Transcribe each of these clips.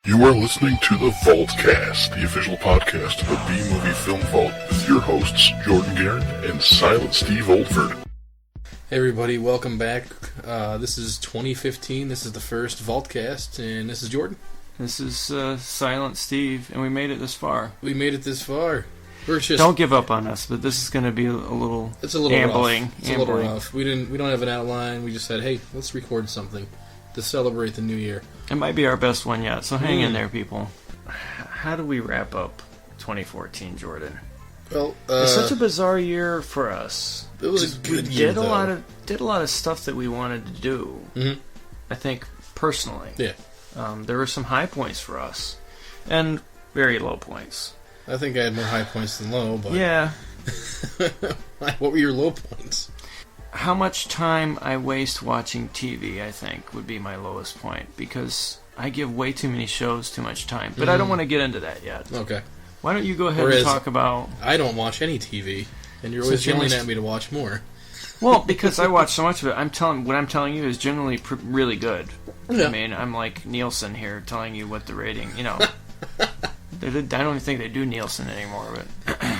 You are listening to the Vaultcast, the official podcast of the B-Movie Film Vault, with your hosts, Jordan Guerin and Silent Steve Oldford. Hey everybody, welcome back. This is 2015, this is the first Vaultcast, and this is Jordan. This is Silent Steve, and we made it this far. We made it this far. We're just... Don't give up on us, but this is going to be a little It's a little ambling. rough. It's a little rough. We don't have an outline, we just said, hey, let's record something to celebrate the new year. It might be our best one yet, so hang in there, people. How do we wrap up 2014, Jordan? Well, it's such a bizarre year for us. It was a good year, did a lot of stuff that we wanted to do. Mm-hmm. I think personally. Yeah. There were some high points for us, and very low points. I think I had more high points than low, but yeah. What were your low points? How much time I waste watching TV, I think, would be my lowest point, because I give way too many shows too much time. But I don't want to get into that yet. Okay. Why don't you go ahead and talk about... I don't watch any TV, and you're always yelling at me to watch more. Well, because I watch so much of it, what I'm telling you is generally really good. Yeah. I mean, I'm like Nielsen here, telling you what the rating, I don't even think they do Nielsen anymore, but...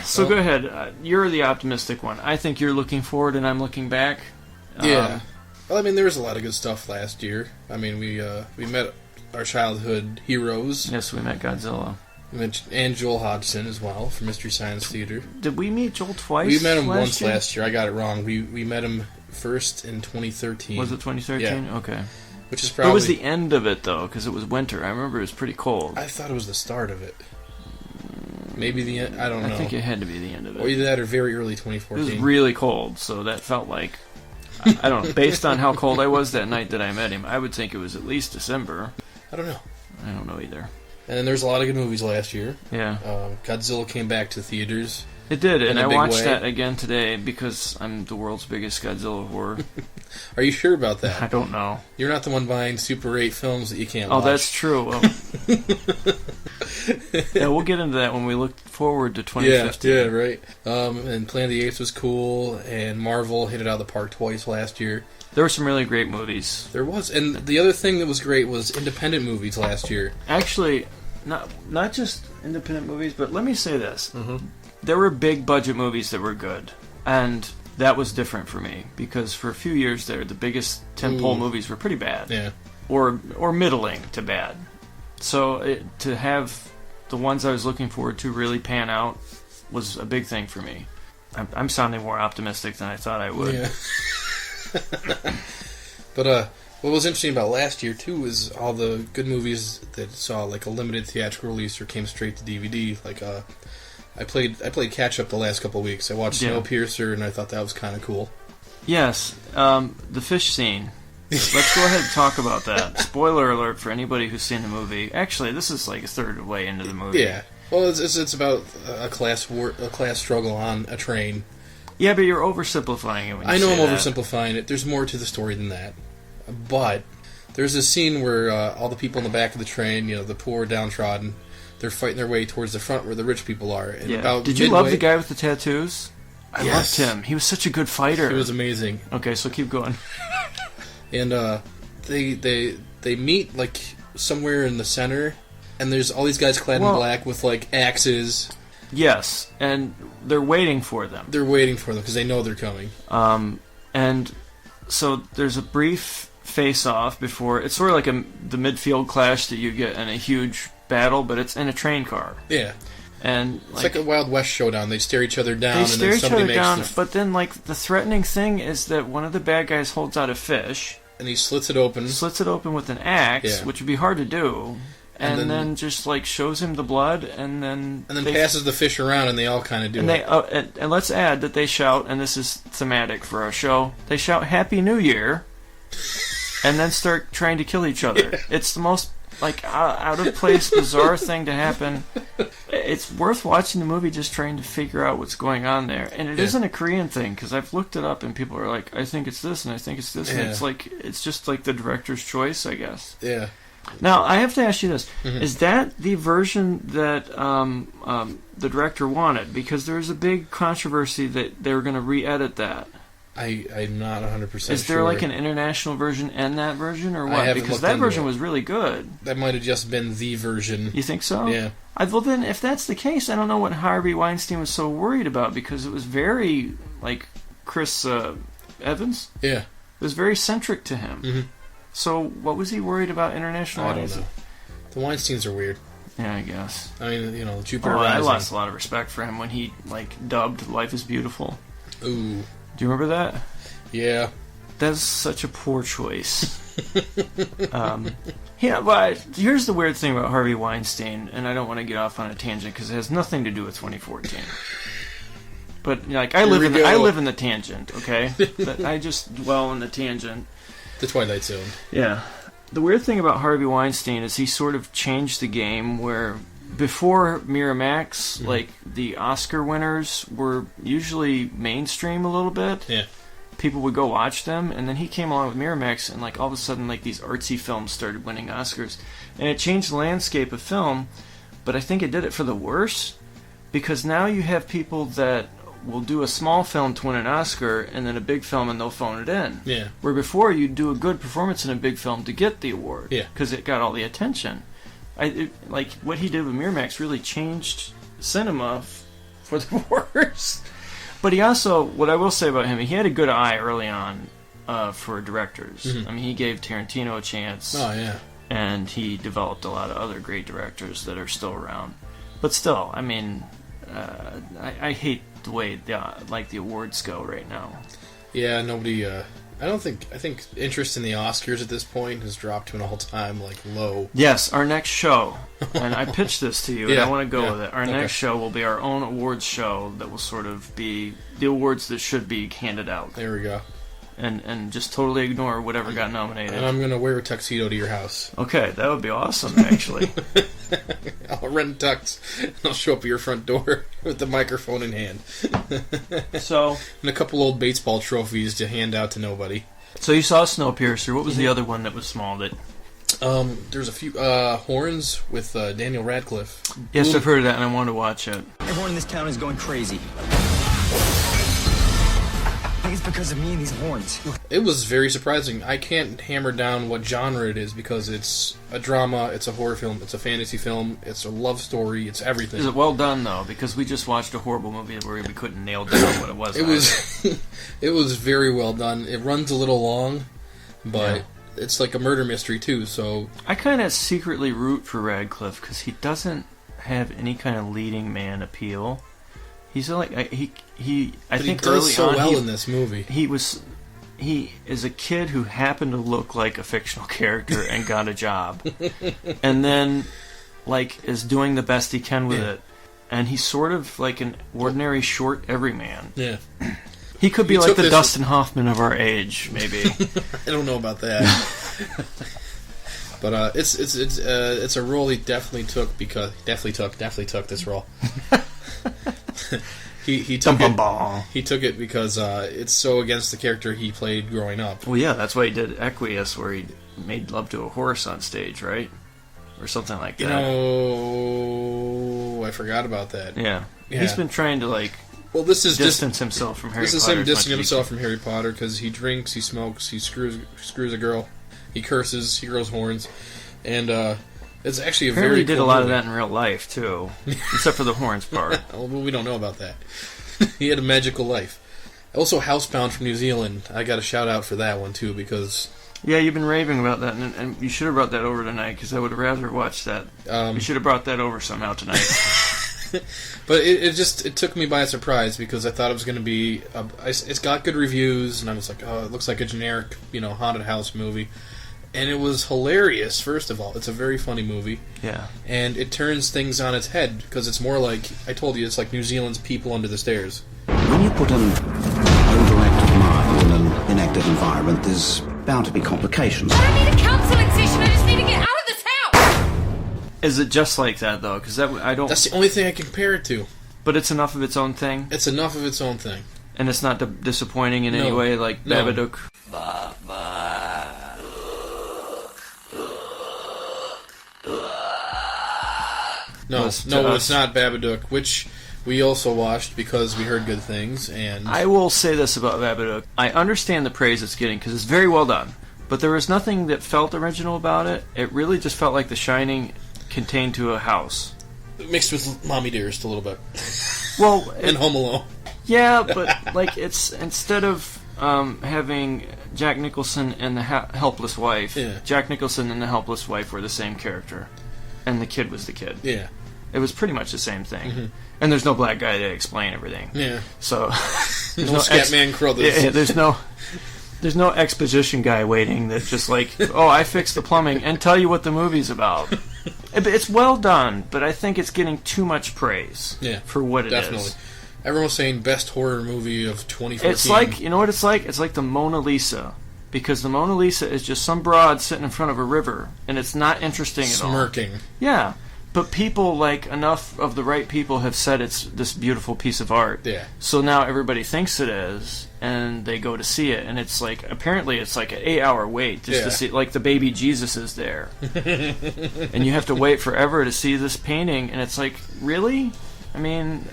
So go ahead. You're the optimistic one. I think you're looking forward and I'm looking back. Yeah. Well, I mean, there was a lot of good stuff last year. I mean, we met our childhood heroes. Yes, we met Godzilla. We met and Joel Hodgson as well from Mystery Science Theater. Did we meet Joel twice? We met him once last year. I got it wrong. We met him first in 2013. Was it 2013? Yeah. Okay. Which is probably... It was the end of it, though, because it was winter. I remember it was pretty cold. I thought it was the start of it. Maybe the end. I don't know. I think it had to be the end of it. Or either that or very early 2014. It was really cold, so that felt like... I don't know. Based on how cold I was that night that I met him, I would think it was at least December. I don't know. I don't know either. And then there's a lot of good movies last year. Yeah. Godzilla came back to theaters. It did, and I watched that again today because I'm the world's biggest Godzilla whore. Are you sure about that? I don't know. You're not the one buying Super 8 films that you can't watch. Oh, that's true. Well, yeah, we'll get into that when we look forward to 2015. Yeah, right. And Planet of the Apes was cool, and Marvel hit it out of the park twice last year. There were some really great movies. There was. And the other thing that was great was independent movies last year. Actually, not just independent movies, but let me say this. Mm-hmm. There were big budget movies that were good, and that was different for me, because for a few years there, the biggest tentpole movies were pretty bad. Yeah. Or middling to bad. So to have the ones I was looking forward to really pan out was a big thing for me. I'm sounding more optimistic than I thought I would. Yeah. But what was interesting about last year too is all the good movies that saw like a limited theatrical release or came straight to DVD. Like I played catch up the last couple of weeks. I watched Snowpiercer and I thought that was kind of cool. Yes, the fish scene. Let's go ahead and talk about that. Spoiler alert for anybody who's seen the movie. Actually, this is like a third way into the movie. Yeah. Well, it's about a class struggle on a train. Yeah, but you're oversimplifying it when you I know say I'm that. oversimplifying it. There's more to the story than that. But there's a scene where all the people in the back of the train, the poor downtrodden, they're fighting their way towards the front where the rich people are. And yeah. Did you love the guy with the tattoos? I loved him. He was such a good fighter. He was amazing. Okay, so keep going. And they meet like somewhere in the center, and there's all these guys clad in black with like axes. Yes, and they're waiting for them. They're waiting for them because they know they're coming. And so there's a brief face-off before. It's sort of like the midfield clash that you get in a huge battle, but it's in a train car. Yeah. And it's like a Wild West showdown. They stare each other down, and then somebody makes but then like the threatening thing is that one of the bad guys holds out a fish. And he slits it open. With an axe, which would be hard to do. And then just like shows him the blood, and then passes the fish around, and they all kind of do it. And let's add that they shout, and this is thematic for our show. They shout "Happy New Year," and then start trying to kill each other. Yeah. It's the most like out of place, bizarre thing to happen. It's worth watching the movie just trying to figure out what's going on there. And it isn't a Korean thing, because I've looked it up, and people are like, "I think it's this, and I think it's this," and it's just like the director's choice, I guess. Yeah. Now, I have to ask you this. Mm-hmm. Is that the version that the director wanted? Because there was a big controversy that they were going to re-edit that. I'm not 100% sure. Is there like an international version and that version, or what? Because that version was really good. That might have just been the version. You think so? Yeah. Well, then, if that's the case, I don't know what Harvey Weinstein was so worried about, because it was very, like, Chris Evans? Yeah. It was very centric to him. Mm-hmm. So, what was he worried about international audiences? I don't know. The Weinsteins are weird. Yeah, I guess. I mean, Jupiter Rising. I lost a lot of respect for him when he, dubbed Life is Beautiful. Ooh. Do you remember that? Yeah. That's such a poor choice. But here's the weird thing about Harvey Weinstein, and I don't want to get off on a tangent because it has nothing to do with 2014. But I live in the tangent, okay? I just dwell in the tangent. The Twilight Zone. Yeah. The weird thing about Harvey Weinstein is he sort of changed the game where before Miramax, the Oscar winners were usually mainstream a little bit. Yeah. People would go watch them, and then he came along with Miramax, and all of a sudden these artsy films started winning Oscars, and it changed the landscape of film. But I think it did it for the worse, because now you have people that will do a small film to win an Oscar, and then a big film, and they'll phone it in. Yeah. Where before you'd do a good performance in a big film to get the award. Yeah. Because it got all the attention. What he did with Miramax really changed cinema for the worse. But he also, what I will say about him, he had a good eye early on for directors. Mm-hmm. I mean, he gave Tarantino a chance. Oh, yeah. And he developed a lot of other great directors that are still around. But still, I mean, I hate the way the awards go right now. Yeah, nobody... I think interest in the Oscars at this point has dropped to an all-time, low. Yes, our next show, and I pitched this to you, and I want to go with it. Our next show will be our own awards show that will sort of be the awards that should be handed out. There we go. And just totally ignore whatever got nominated. And I'm going to wear a tuxedo to your house. Okay, that would be awesome, actually. I'll rent a tux, and I'll show up at your front door with the microphone in hand. And a couple old baseball trophies to hand out to nobody. So you saw Snowpiercer. What was the other one that was small that... there's a few Horns with Daniel Radcliffe. Yes, I've heard of that, and I want to watch it. Everyone in this town is going crazy. I think it's because of me and these horns. It was very surprising. I can't hammer down what genre it is because it's a drama, it's a horror film, it's a fantasy film, it's a love story, it's everything. Is it well done, though? Because we just watched a horrible movie where we couldn't nail down what it was. It was very well done. It runs a little long, but it's like a murder mystery, too, so... I kind of secretly root for Radcliffe because he doesn't have any kind of leading man appeal. He's I think he does so well in this movie. He is a kid who happened to look like a fictional character and got a job, and then is doing the best he can with it. And he's sort of like an ordinary short everyman. Yeah, he could be like the Dustin Hoffman of our age, maybe. I don't know about that. But it's a role he definitely took because definitely took this role. He took it because it's so against the character he played growing up. Well, yeah, that's why he did Equius, where he made love to a horse on stage, right? Or something like that. I forgot about that. Yeah. He's been trying to distance himself from Harry Potter. This is him distancing himself from Harry Potter because he drinks, he smokes, he screws a girl, he curses, he grows horns, and it's actually apparently very cool did a lot movie. Of that in real life, too. Except for the horns part. Well, we don't know about that. He had a magical life. Also, Housebound from New Zealand. I got a shout-out for that one, too, because... Yeah, you've been raving about that, and you should have brought that over tonight, because I would have rather watched that. You should have brought that over somehow tonight. But it took me by surprise, because I thought it was going to be... it's got good reviews, and I was like, oh, it looks like a generic, haunted house movie. And it was hilarious, first of all. It's a very funny movie. Yeah. And it turns things on its head, because it's more like, I told you, it's like New Zealand's People Under the Stairs. When you put an overactive mind in an inactive environment, there's bound to be complications. I don't need a counseling session, I just need to get out of this house! Is it just like that, though? Because that's the only thing I can compare it to. But it's enough of its own thing? It's enough of its own thing. And it's not disappointing in any way, like Babadook? No, it's not Babadook, which we also watched because we heard good things, and... I will say this about Babadook. I understand the praise it's getting, because it's very well done. But there was nothing that felt original about it. It really just felt like The Shining contained to a house. Mixed with Mommy Dearest a little bit. Well... and Home Alone. Yeah, but, like, it's... Instead of having Jack Nicholson and the helpless wife, Jack Nicholson and the helpless wife were the same character. And the kid was the kid. Yeah. It was pretty much the same thing. And there's no black guy to explain everything. Yeah. So... there's no Scatman Crothers. Yeah, there's no exposition guy waiting that's just like, oh, I fixed the plumbing and tell you what the movie's about. It's well done, but I think it's getting too much praise for what it is. Everyone was saying best horror movie of 2014. It's like, you know what it's like? It's like the Mona Lisa. Because the Mona Lisa is just some broad sitting in front of a river, and it's not interesting at all. Smirking. Yeah. But people, like, enough of the right people have said it's this beautiful piece of art. Yeah. So now everybody thinks it is, and they go to see it, and it's like, apparently it's like an 8-hour wait just to see, like, the baby Jesus is there. And you have to wait forever to see this painting, and it's like, really? I mean,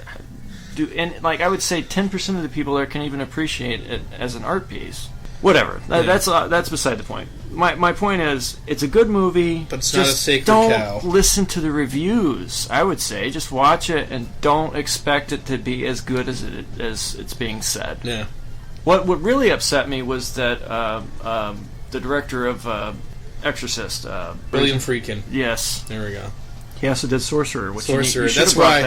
I would say 10% of the people there can even appreciate it as an art piece. Whatever. That's beside the point. My point is, it's a good movie. But it's not a sacred cow. Don't listen to the reviews, I would say. Just watch it and don't expect it to be as good as it's being said. Yeah. What really upset me was that the director of Exorcist... William Friedkin. Yes. There we go. He also did Sorcerer. Sorcerer.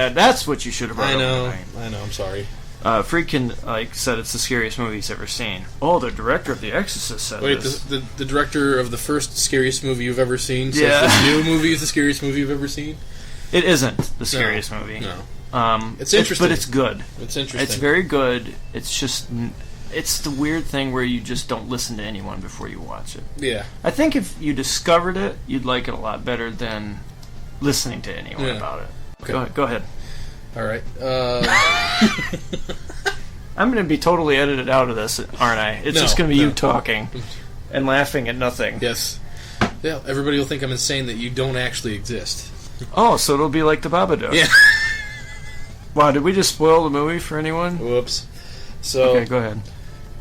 That's what you should have brought up. I know. I'm sorry. Friedkin said it's the scariest movie he's ever seen. Oh, the director of The Exorcist said this. The director of the first scariest movie you've ever seen says this new movie is the scariest movie you've ever seen? It isn't the scariest movie. No. It's interesting. But it's good. It's interesting. It's very good. It's just... It's the weird thing where you just don't listen to anyone before you watch it. Yeah. I think if you discovered it, you'd like it a lot better than listening to anyone about it. Okay. Go ahead. All right. I'm going to be totally edited out of this, aren't I? It's just going to be you talking and laughing at nothing. Yes. Yeah, everybody will think I'm insane that you don't actually exist. Oh, so it'll be like the Babadook. Yeah. Wow, did we just spoil the movie for anyone? Whoops. So okay, go ahead.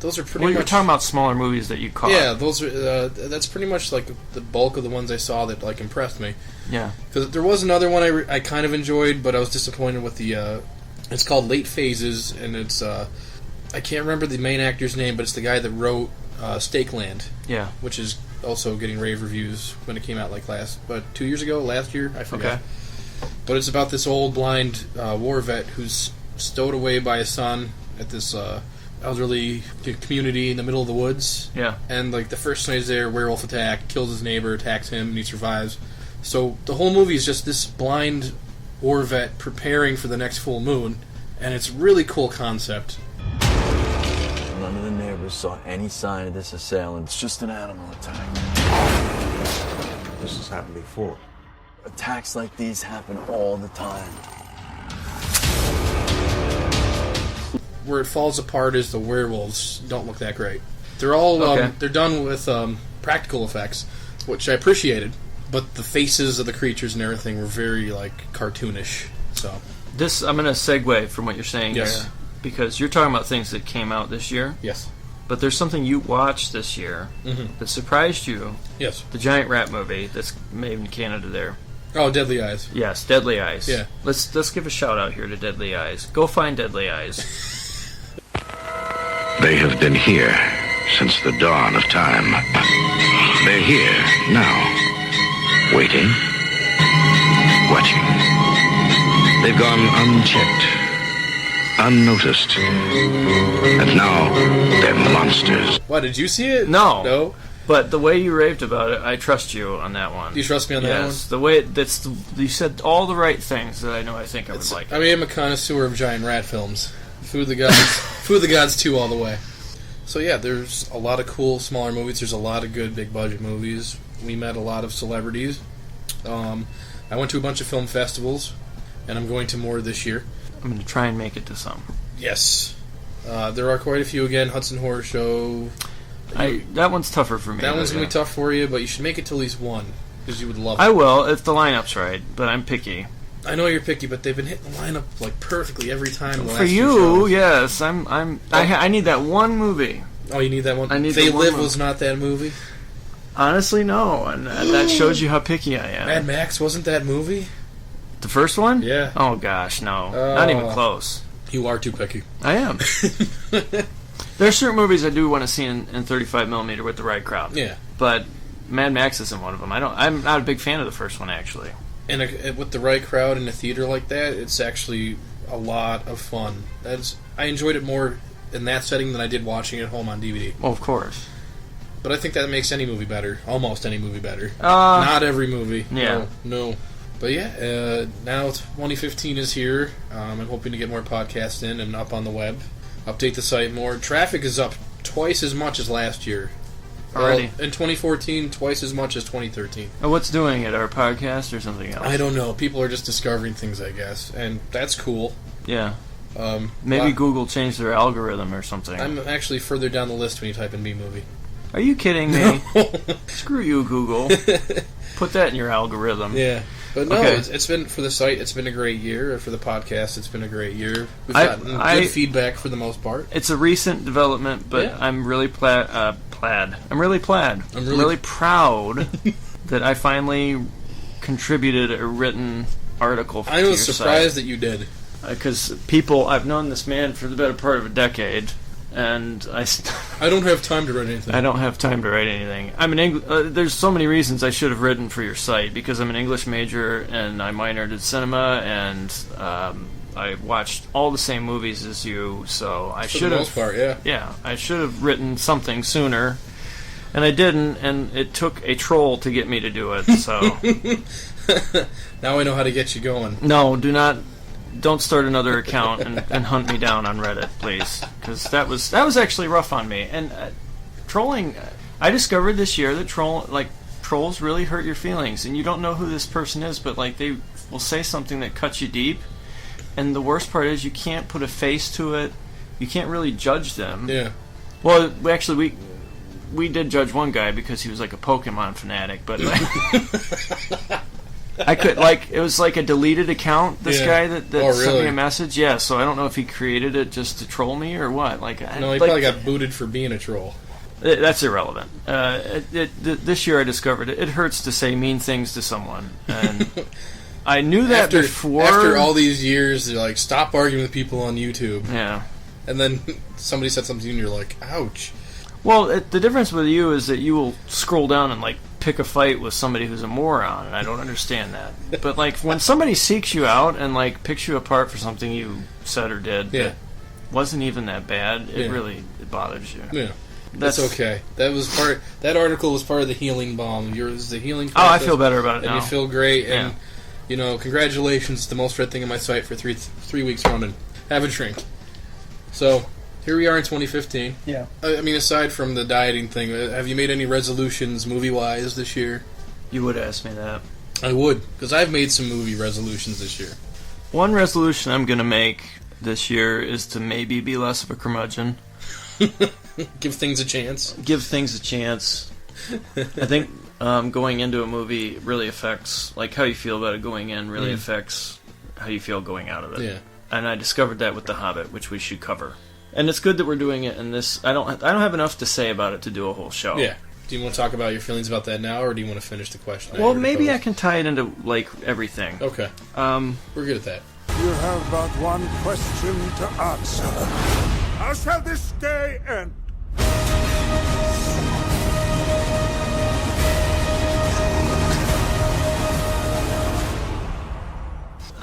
Those are pretty much... you're talking about smaller movies that you caught. Yeah, those are... that's pretty much like the bulk of the ones I saw that like impressed me. Yeah. Because there was another one I kind of enjoyed, but I was disappointed with the... it's called Late Phases, and it's... I can't remember the main actor's name, but it's the guy that wrote Stakeland. Yeah. Which is also getting rave reviews when it came out like last year, I forget. Okay. But it's about this old blind war vet who's stowed away by his son at this elderly community in the middle of the woods. Yeah. And like the first night he's there, werewolf attack, kills his neighbor, attacks him, and he survives. So the whole movie is just this blind war vet preparing for the next full moon, and it's a really cool concept. None of the neighbors saw any sign of this assailant. It's just an animal attack. This has happened before. Attacks like these happen all the time. Where it falls apart is the werewolves don't look that great. They're all they're done with practical effects, which I appreciated, but the faces of the creatures and everything were very like cartoonish. So I'm going to segue from what you're saying yes. here, because you're talking about things that came out this year. Yes. But there's something you watched this year that surprised you. Yes. The giant rat movie that's made in Canada there. Oh, Deadly Eyes. Yes, Deadly Eyes. Yeah. Let's give a shout out here to Deadly Eyes. Go find Deadly Eyes. They have been here since the dawn of time. They're here now, waiting, watching. They've gone unchecked, unnoticed, and now they're monsters. Why, did you see it? No. No? But the way you raved about it, I trust you on that one. Do you trust me on that one? Yes, the way you said all the right things that I would like. I am a connoisseur of giant rat films. Food of the Gods, Food of the Gods 2 all the way. So yeah, there's a lot of cool smaller movies. There's a lot of good big budget movies. We met a lot of celebrities. I went to a bunch of film festivals, and I'm going to more this year. I'm going to try and make it to some. Yes. There are quite a few again. Hudson Horror Show. That one's tougher for me. That one's going to be tough for you, but you should make it to at least one, because you would love it. I will, if the lineup's right, but I'm picky. I know you're picky, but they've been hitting the lineup like perfectly every time. The last For two you, shows. yes. I need that one movie. Oh, you need that one? I need They the one Live movie. was not that movie? Honestly, no. And that shows you how picky I am. Mad Max wasn't that movie? The first one? Yeah. Oh, gosh, no. Not even close. You are too picky. I am. There's certain movies I do want to see in 35mm with the right crowd. Yeah. But Mad Max isn't one of them. I'm not a big fan of the first one, actually. And with the right crowd in a theater like that, it's actually a lot of fun. I enjoyed it more in that setting than I did watching it at home on DVD. Well, of course. But I think that makes any movie better. Almost any movie better. Not every movie. Yeah. No. But yeah, now 2015 is here. I'm hoping to get more podcasts in and up on the web. Update the site more. Traffic is up twice as much as last year. Already. In 2014, twice as much as 2013. What's doing it? Our podcast or something else? I don't know. People are just discovering things, I guess. And that's cool. Yeah. Maybe Google changed their algorithm or something. I'm actually further down the list when you type in B-movie. Are you kidding me? Screw you, Google. Put that in your algorithm. Yeah. But no, Okay. it's been, for the site, it's been a great year. For the podcast, it's been a great year. We've gotten good feedback for the most part. It's a recent development, but Yeah. I'm really I'm really proud that I finally contributed a written article to I your was surprised that you did. Because I've known this man for the better part of a decade, and I don't have time to write anything. I don't have time to write anything. I'm an there's so many reasons I should have written for your site, because I'm an English major and I minored in cinema, and I watched all the same movies as you, so I should have. For the most part, yeah. Yeah, I should have written something sooner, and I didn't, and it took a troll to get me to do it. So now I know how to get you going. no, don't start another account and hunt me down on Reddit, please, because that was actually rough on me. And trolling, I discovered this year that trolls really hurt your feelings, and you don't know who this person is, but like they will say something that cuts you deep. And the worst part is you can't put a face to it. You can't really judge them. Yeah. Well, we did judge one guy because he was like a Pokemon fanatic, but I could it was like a deleted account. This guy that sent me a message. Yeah, so I don't know if he created it just to troll me or what. No, he probably got booted for being a troll. That's irrelevant. This year I discovered it hurts to say mean things to someone, and I knew that before. After all these years, they're like, stop arguing with people on YouTube. Yeah. And then somebody said something and you're like, ouch. Well, the difference with you is that you will scroll down and pick a fight with somebody who's a moron, and I don't understand that. But when somebody seeks you out and picks you apart for something you said or did that wasn't even that bad, it really bothers you. Yeah. That's okay. That article was part of the healing balm. Yours the healing process. Oh, I feel better about it now. And you feel great, and congratulations, it's the most read thing on my site for three weeks running. Have a drink. So, here we are in 2015. Yeah. I mean, aside from the dieting thing, have you made any resolutions movie-wise this year? You would ask me that. I would, because I've made some movie resolutions this year. One resolution I'm going to make this year is to maybe be less of a curmudgeon. Give things a chance. Give things a chance. I think going into a movie really affects, how you feel about it going in really affects how you feel going out of it. Yeah. And I discovered that with The Hobbit, which we should cover. And it's good that we're doing it in this. I don't have enough to say about it to do a whole show. Yeah. Do you want to talk about your feelings about that now, or do you want to finish the question? Well, maybe I can tie it into everything. Okay. We're good at that. You have but one question to answer. How shall this day end?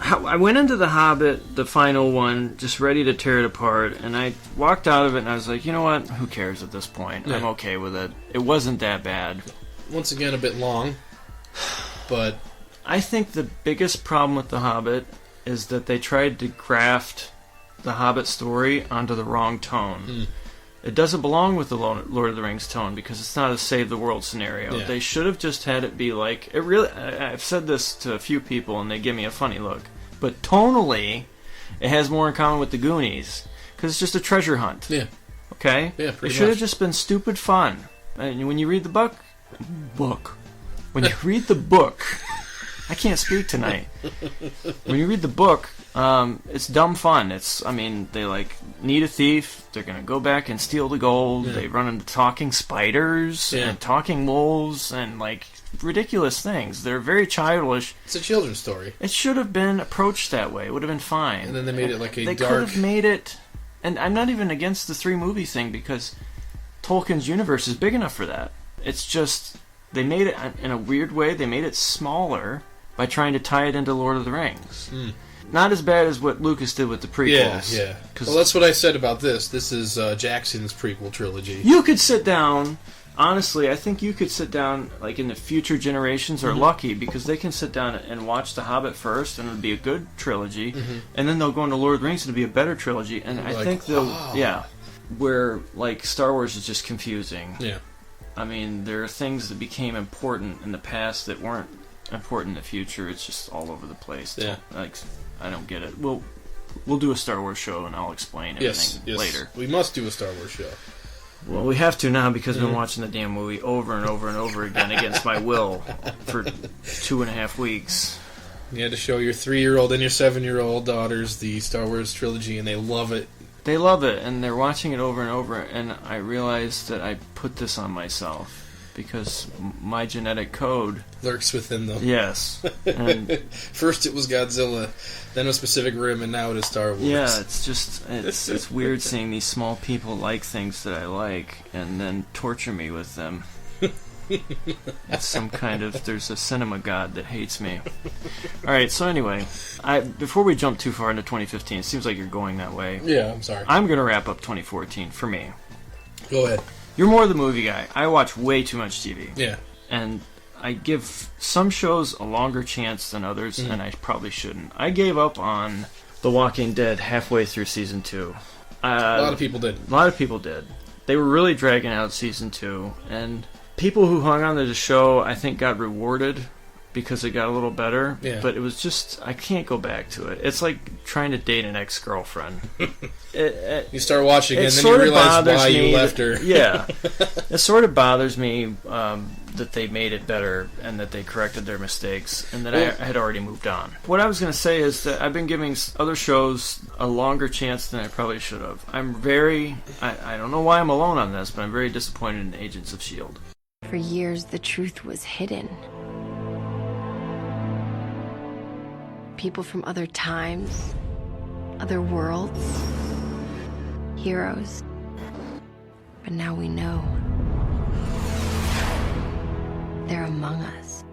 I went into The Hobbit, the final one, just ready to tear it apart, and I walked out of it and I was like, you know what? Who cares at this point? Yeah. I'm okay with it. It wasn't that bad. Once again, a bit long, but I think the biggest problem with The Hobbit is that they tried to graft the Hobbit story onto the wrong tone. It doesn't belong with the Lord of the Rings tone because it's not a save the world scenario. Yeah. They should have just had it be like it really. I've said this to a few people and they give me a funny look, but tonally, it has more in common with the Goonies because it's just a treasure hunt. Yeah. Okay. Yeah. It Pretty should have much. just been stupid fun. And when you read the book, when you read the book. I can't speak tonight. When you read the book, it's dumb fun. They like need a thief. They're gonna go back and steal the gold. Yeah. They run into talking spiders and talking wolves and like ridiculous things. They're very childish. It's a children's story. It should have been approached that way. It would have been fine. And then they made it like a they dark... They could have made it... And I'm not even against the 3-movie thing because Tolkien's universe is big enough for that. It's just... They made it, in a weird way, they made it smaller by trying to tie it into Lord of the Rings. Mm. Not as bad as what Lucas did with the prequels. Yeah. Well, that's what I said about this. This is Jackson's prequel trilogy. You could sit down... Honestly, I think you could sit down, like in the future generations are lucky because they can sit down and watch The Hobbit first, and it'll be a good trilogy, and then they'll go into Lord of the Rings, and it'll be a better trilogy, and I think they'll, where like Star Wars is just confusing. Yeah, I mean, there are things that became important in the past that weren't important in the future. It's just all over the place. Yeah, like I don't get it. We'll do a Star Wars show, and I'll explain everything later. We must do a Star Wars show. Well, we have to now because I've been watching the damn movie over and over and over again against my will for 2.5 weeks. You had to show your 3-year-old and your 7-year-old daughters the Star Wars trilogy, and they love it. They love it, and they're watching it over and over, and I realized that I put this on myself because my genetic code lurks within them. Yes. And first it was Godzilla, then it was Pacific Rim, and now it is Star Wars. Yeah, it's just it's weird seeing these small people like things that I like and then torture me with them. It's some kind of there's a cinema god that hates me. All right, so anyway, before we jump too far into 2015, it seems like you're going that way. Yeah, I'm sorry. I'm going to wrap up 2014 for me. Go ahead. You're more the movie guy. I watch way too much TV. Yeah. And I give some shows a longer chance than others, and I probably shouldn't. I gave up on The Walking Dead halfway through Season 2. A lot of people did. A lot of people did. They were really dragging out Season 2, and people who hung on to the show, I think, got rewarded because it got a little better. Yeah. But it was just, I can't go back to it. It's like trying to date an ex-girlfriend. You start watching it, and then you realize why you left her. Yeah. It sort of bothers me that they made it better and that they corrected their mistakes and that I had already moved on. What I was going to say is that I've been giving other shows a longer chance than I probably should have. I'm very... I don't know why I'm alone on this, but I'm very disappointed in Agents of S.H.I.E.L.D. For years, the truth was hidden. People from other times, other worlds, heroes. But now we know. They're among us.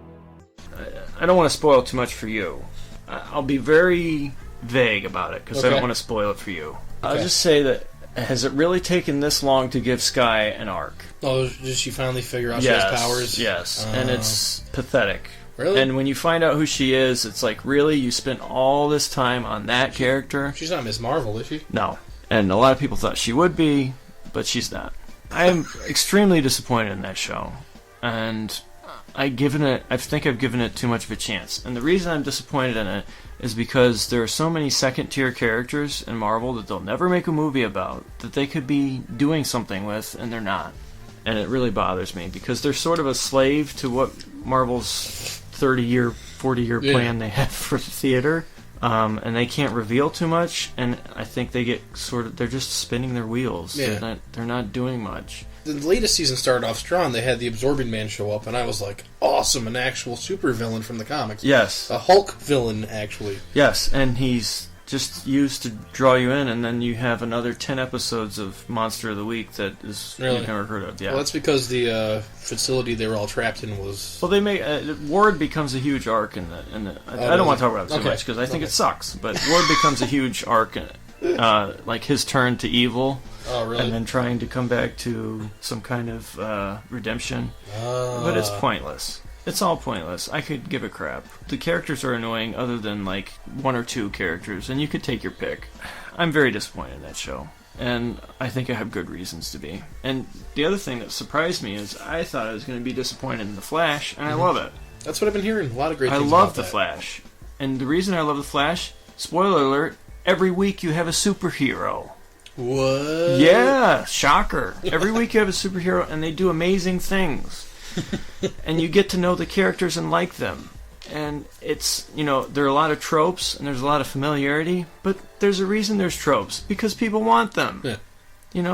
I don't want to spoil too much for you. I'll be very vague about it because I don't want to spoil it for you. I'll just say that, has it really taken this long to give Skye an arc? Oh, did she finally figure out she has powers? Yes, and it's pathetic. Really? And when you find out who she is, it's like, really? You spent all this time on that character? She's not Miss Marvel, is she? No. And a lot of people thought she would be, but she's not. I'm extremely disappointed in that show. And I think I've given it too much of a chance. And the reason I'm disappointed in it is because there are so many second-tier characters in Marvel that they'll never make a movie about that they could be doing something with, and they're not. And it really bothers me because they're sort of a slave to what Marvel's 30-year, 40-year plan they have for the theater. And they can't reveal too much, and I think they get they're just spinning their wheels. Yeah. They're not doing much. The latest season started off strong. They had the Absorbing Man show up, and I was like, awesome, an actual supervillain from the comics. Yes. A Hulk villain, actually. Yes, and he's just used to draw you in, and then you have another 10 episodes of Monster of the Week that is you've never heard of. Yeah. Well, that's because the facility they were all trapped in was... Well, they make... Ward becomes a huge arc in the I don't want to talk about it too much, because I think it sucks, but Ward becomes a huge arc, like his turn to evil. Oh, really? And then trying to come back to some kind of redemption. But it's pointless. It's all pointless. I could give a crap. The characters are annoying other than like one or two characters, and you could take your pick. I'm very disappointed in that show, and I think I have good reasons to be. And the other thing that surprised me is I thought I was going to be disappointed in The Flash, and I love it. That's what I've been hearing. A lot of great things I love about The that. Flash. And the reason I love The Flash, spoiler alert, every week you have a superhero. What? Yeah, shocker. Every week you have a superhero, and they do amazing things. And you get to know the characters and like them. And it's, there are a lot of tropes and there's a lot of familiarity, but there's a reason there's tropes, because people want them. Yeah.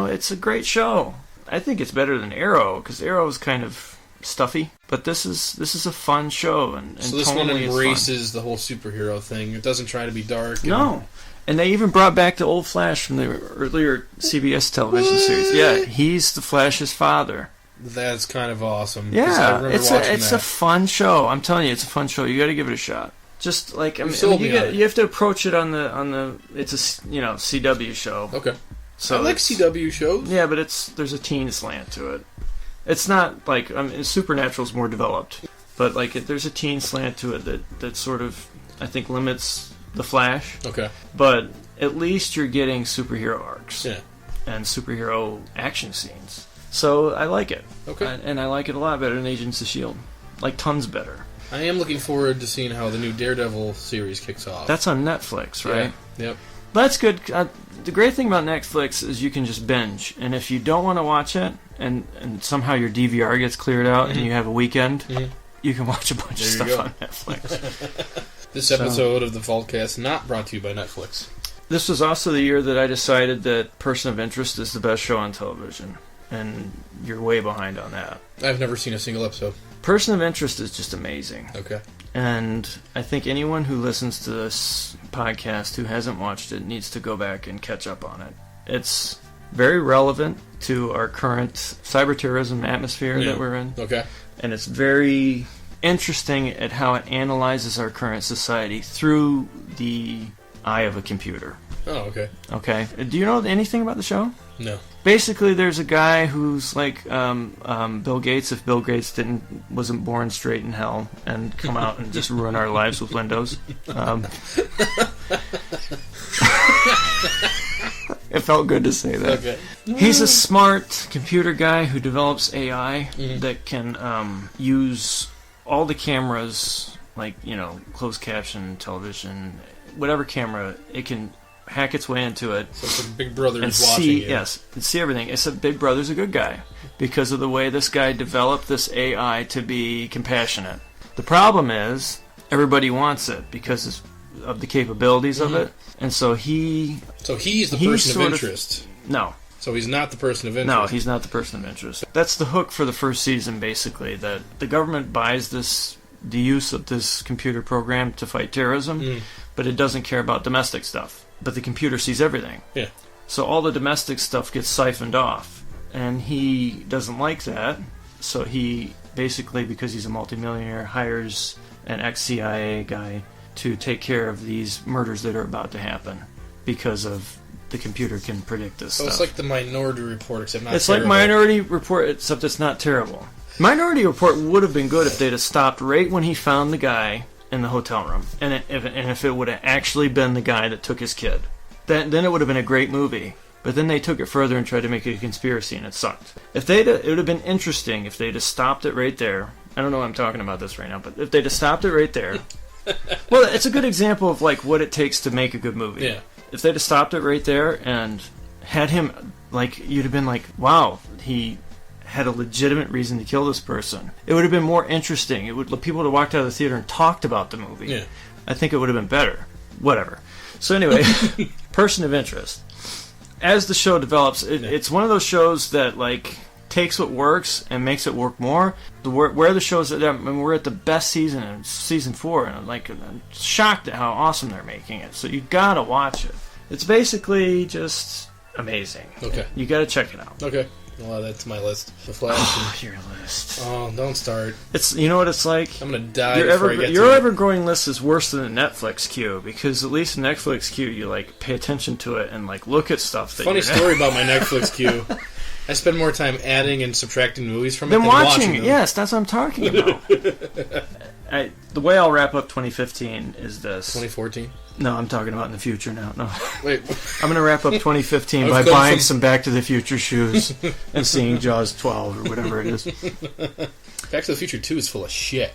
It's a great show. I think it's better than Arrow, because Arrow is kind of stuffy, but this is a fun show, and so this totally one embraces the whole superhero thing. It doesn't try to be dark. No. And they even brought back the old Flash from the earlier CBS television series. Yeah, he's the Flash's father. That's kind of awesome. Yeah, it's a fun show. I'm telling you, it's a fun show. You got to give it a shot. Just like you have to approach it on the. It's a CW show. Okay. So I like CW shows. Yeah, but there's a teen slant to it. It's not like Supernatural's more developed, but there's a teen slant to it that sort of I think limits the Flash. Okay. But at least you're getting superhero arcs. Yeah. And superhero action scenes. So I like it. Okay. And I like it a lot better than Agents of S.H.I.E.L.D. Like, tons better. I am looking forward to seeing how the new Daredevil series kicks off. That's on Netflix, right? Yeah. Yep. That's good. The great thing about Netflix is you can just binge. And if you don't want to watch it, and somehow your DVR gets cleared out and you have a weekend, you can watch a bunch of stuff on Netflix. This episode of the Vaultcast not brought to you by Netflix. This was also the year that I decided that Person of Interest is the best show on television. And you're way behind on that. I've never seen a single episode. Person of Interest is just amazing. Okay. And I think anyone who listens to this podcast who hasn't watched it needs to go back and catch up on it. It's very relevant to our current cyber terrorism atmosphere that we're in. Okay. And it's very interesting at how it analyzes our current society through the eye of a computer. Oh, okay. Okay. Do you know anything about the show? No. Basically, there's a guy who's like Bill Gates if Bill Gates wasn't born straight in hell and come out and just ruin our lives with Windows. It felt good to say that. Okay. He's a smart computer guy who develops AI that can use all the cameras, like, closed caption, television, whatever camera, it can hack its way into it. So it's like Big Brother is watching you. Yes, and see everything. Except Big Brother's a good guy because of the way this guy developed this AI to be compassionate. The problem is everybody wants it because of the capabilities of it, and so he's the person of interest. No. So he's not the person of interest. No, he's not the person of interest. That's the hook for the first season, basically, that the government buys the use of this computer program to fight terrorism, but it doesn't care about domestic stuff. But the computer sees everything. Yeah. So all the domestic stuff gets siphoned off. And he doesn't like that. So he basically, because he's a multimillionaire, hires an ex-CIA guy to take care of these murders that are about to happen. Because of the computer can predict this stuff. So it's like the Minority Report, except not It's terrible. like Minority Report, except it's not terrible. Minority Report would have been good if they'd have stopped right when he found the guy in the hotel room, and if it would have actually been the guy that took his kid, then it would have been a great movie. But then they took it further and tried to make it a conspiracy, and it sucked. It would have been interesting if they'd have stopped it right there. I don't know why I'm talking about this right now, but if they'd have stopped it right there, well, it's a good example of like what it takes to make a good movie. Yeah. If they'd have stopped it right there and had him, like, you'd have been like, wow, he had a legitimate reason to kill this person. It would have been more interesting. People would have walked out of the theater and talked about the movie. Yeah. I think it would have been better. Whatever. So anyway, Person of Interest. As the show develops, it's one of those shows that like takes what works and makes it work more. Where the show's at, we're at the best season in season 4, and I'm shocked at how awesome they're making it. So you gotta watch it. It's basically just amazing. Okay. You gotta check it out. Okay. Well, that's my list. The Flash. Oh, your list. Oh, don't start. It's, you know what it's like? I'm gonna die Your ever-growing list is worse than a Netflix queue, because at least a Netflix queue, you like pay attention to it and like look at stuff. Funny story about my Netflix queue. I spend more time adding and subtracting movies from it than watching them. Yes, that's what I'm talking about. The way I'll wrap up 2015 is this. 2014? No, I'm talking about in the future now. No. Wait. I'm going to wrap up 2015 by buying some Back to the Future shoes and seeing Jaws 12 or whatever it is. Back to the Future 2 is full of shit.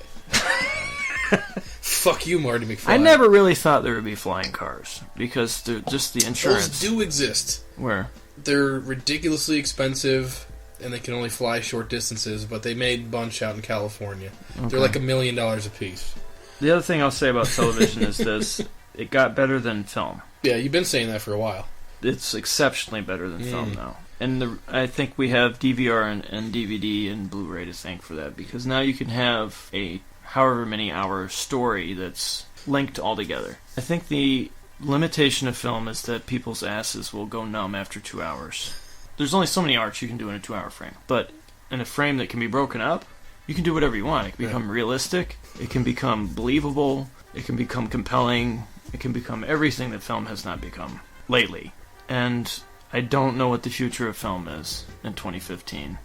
Fuck you, Marty McFly. I never really thought there would be flying cars because just the insurance. Those do exist. Where? They're ridiculously expensive, and they can only fly short distances, but they made a bunch out in California. Okay. They're like $1 million a piece. The other thing I'll say about television is this. It got better than film. Yeah, you've been saying that for a while. It's exceptionally better than film now. And I think we have DVR and DVD and Blu-ray to thank for that, because now you can have a however many hour story that's linked all together. I think the limitation of film is that people's asses will go numb after 2 hours. There's only so many arcs you can do in a 2-hour frame. But in a frame that can be broken up, you can do whatever you want. It can become realistic, it can become believable, it can become compelling, it can become everything that film has not become lately. And I don't know what the future of film is in 2015.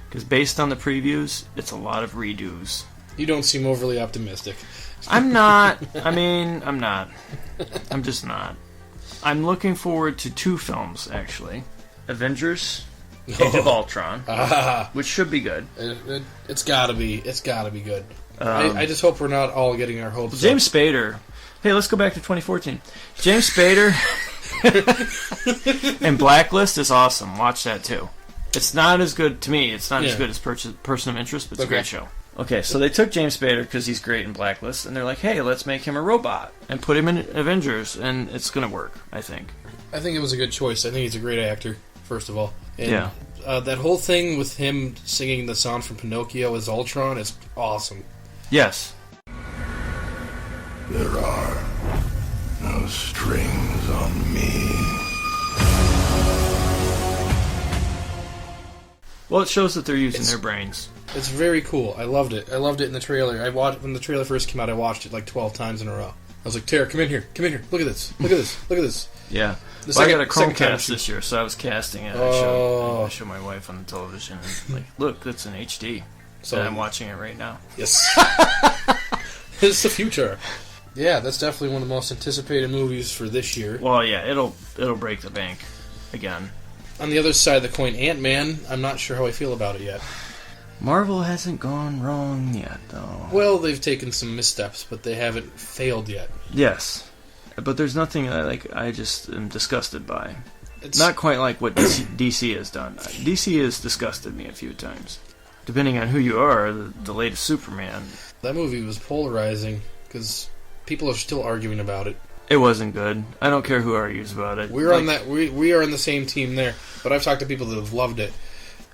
Because based on the previews, it's a lot of redos. You don't seem overly optimistic. I'm not. I'm not. I'm just not. I'm looking forward to 2 films, actually. Avengers, Age of Ultron, which should be good. It's gotta be. It's gotta be good. I just hope we're not all getting our hopes James Spader. Hey, let's go back to 2014. James Spader and Blacklist is awesome. Watch that too. It's not as good to me. It's not as good as Person of Interest, but it's a great show. Okay, so they took James Spader because he's great in Blacklist, and they're like, hey, let's make him a robot and put him in Avengers, and it's going to work, I think. I think it was a good choice. I think he's a great actor, first of all. And, yeah. That whole thing with him singing the song from Pinocchio as Ultron is awesome. Yes. There are no strings on me. Well, it shows that they're using their brains. It's very cool. I loved it. I loved it in the trailer. I watched when the trailer first came out. I watched it like 12 times in a row. I was like, Tara, come in here. Come in here. Look at this. Look at this. Look at this. Yeah. Well, I got a Chromecast this year, so I was casting it. I showed my wife on the television. And like, look, that's in HD. So I'm watching it right now. Yes. It's the future. Yeah, that's definitely one of the most anticipated movies for this year. Well, yeah, it'll break the bank again. On the other side of the coin, Ant-Man, I'm not sure how I feel about it yet. Marvel hasn't gone wrong yet, though. Well, they've taken some missteps, but they haven't failed yet. Yes. But there's nothing I just am disgusted by. It's not quite like what DC has done. DC has disgusted me a few times. Depending on who you are, the latest Superman. That movie was polarizing, because people are still arguing about it. It wasn't good. I don't care who argues about it. We're on that. We are on the same team there. But I've talked to people that have loved it.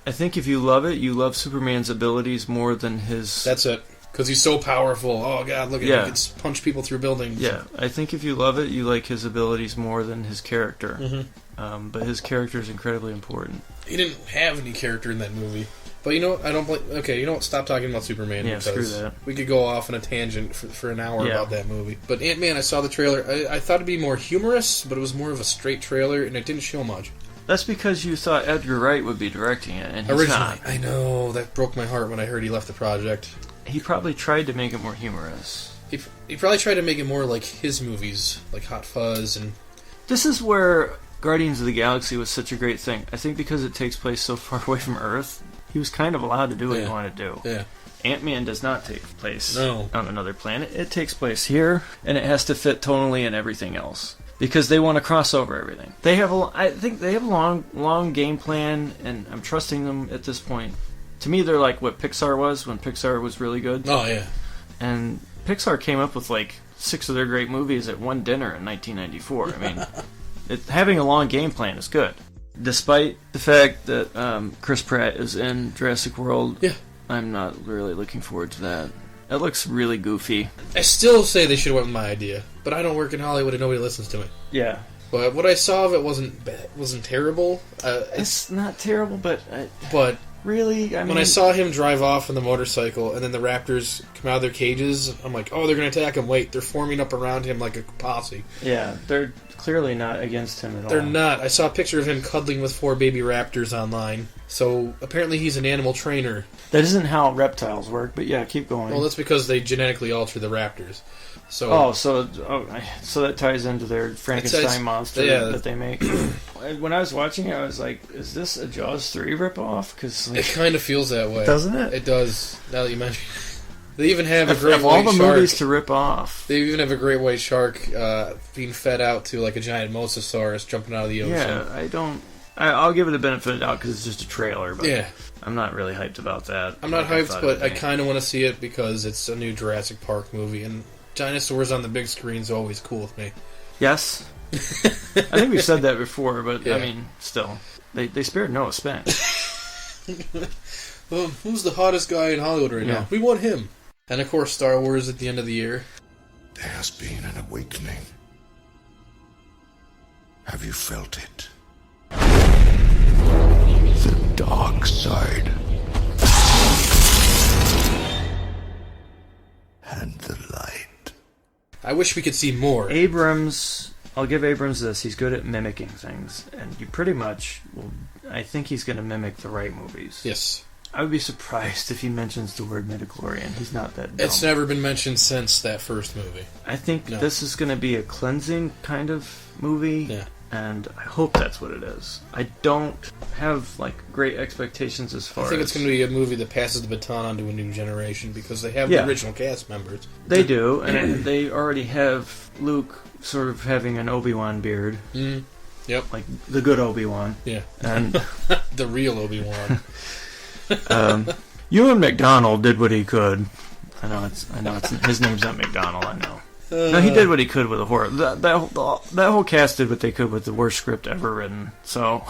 I think if you love it, you love Superman's abilities more than his... That's it. Because he's so powerful. Oh, God, look at him. He can punch people through buildings. Yeah, I think if you love it, you like his abilities more than his character. Mm-hmm. But his character is incredibly important. He didn't have any character in that movie. But you know what? I don't blame... Okay, you know what? Stop talking about Superman. Yeah, screw that. We could go off on a tangent for an hour about that movie. But Ant-Man, I saw the trailer. I thought it'd be more humorous, but it was more of a straight trailer, and it didn't show much. That's because you thought Edgar Wright would be directing it, and he's originally not. I know. That broke my heart when I heard he left the project. He probably tried to make it more humorous. He probably tried to make it more like his movies, like Hot Fuzz and... This is where Guardians of the Galaxy was such a great thing. I think because it takes place so far away from Earth, he was kind of allowed to do what he wanted to do. Yeah. Ant-Man does not take place on another planet. It takes place here, and it has to fit tonally and everything else. Because they want to cross over everything. I think they have a long game plan, and I'm trusting them at this point. To me, they're like what Pixar was when Pixar was really good. Oh, yeah. And Pixar came up with like 6 of their great movies at one dinner in 1994. I mean, having a long game plan is good. Despite the fact that Chris Pratt is in Jurassic World, I'm not really looking forward to that. It looks really goofy. I still say they should have went with my idea, but I don't work in Hollywood and nobody listens to me. Yeah. But what I saw of it wasn't terrible. It's not terrible, but really, I mean... When I saw him drive off on the motorcycle and then the raptors come out of their cages, I'm like, oh, they're going to attack him. Wait, they're forming up around him like a posse. Yeah, they're clearly not against him at all. They're not. I saw a picture of him cuddling with 4 baby raptors online. So apparently he's an animal trainer. That isn't how reptiles work, but yeah, keep going. Well, that's because they genetically alter the raptors. So so that ties into their Frankenstein monster that they make. When I was watching it, I was like, is this a Jaws 3 ripoff? Cause, it kind of feels that way. Doesn't it? It does, now that you mention it. They even have a great white shark. Of all the movies to rip off. They even have a great white shark being fed out to like a giant mosasaurus jumping out of the ocean. Yeah, I'll give it a benefit of the doubt because it's just a trailer, but I'm not really hyped about that. I'm not hyped, but I kind of want to see it because it's a new Jurassic Park movie, and Dinosaurs on the big screen is always cool with me. Yes. I think we've said that before, but Yeah. I mean, still. They spared no expense. Well, who's the hottest guy in Hollywood right Yeah. now? We want him. And of course, Star Wars at the end of the year. There has been an awakening. Have you felt it? The dark side. And the light. I wish we could see more. Abrams, I'll give Abrams this. He's good at mimicking things, and you pretty much will. I think he's going to mimic the right movies. Yes. I would be surprised if he mentions the word midichlorian. He's not that dumb. It's never been mentioned since that first movie. I think No. this is going to be a cleansing kind of movie. Yeah. And I hope that's what it is. I don't have like great expectations as far as... I think it's going to be a movie that passes the baton on to a new generation because they have Yeah. the original cast members. They do, and they already have Luke sort of having an Obi-Wan beard. Mm. Yep. Like the good Obi-Wan. Yeah. And The real Obi-Wan. Ewan McDonald did what he could. I know it's his name's not McDonald, I know. No, he did what he could with the horror. That whole cast did what they could with the worst script ever written. So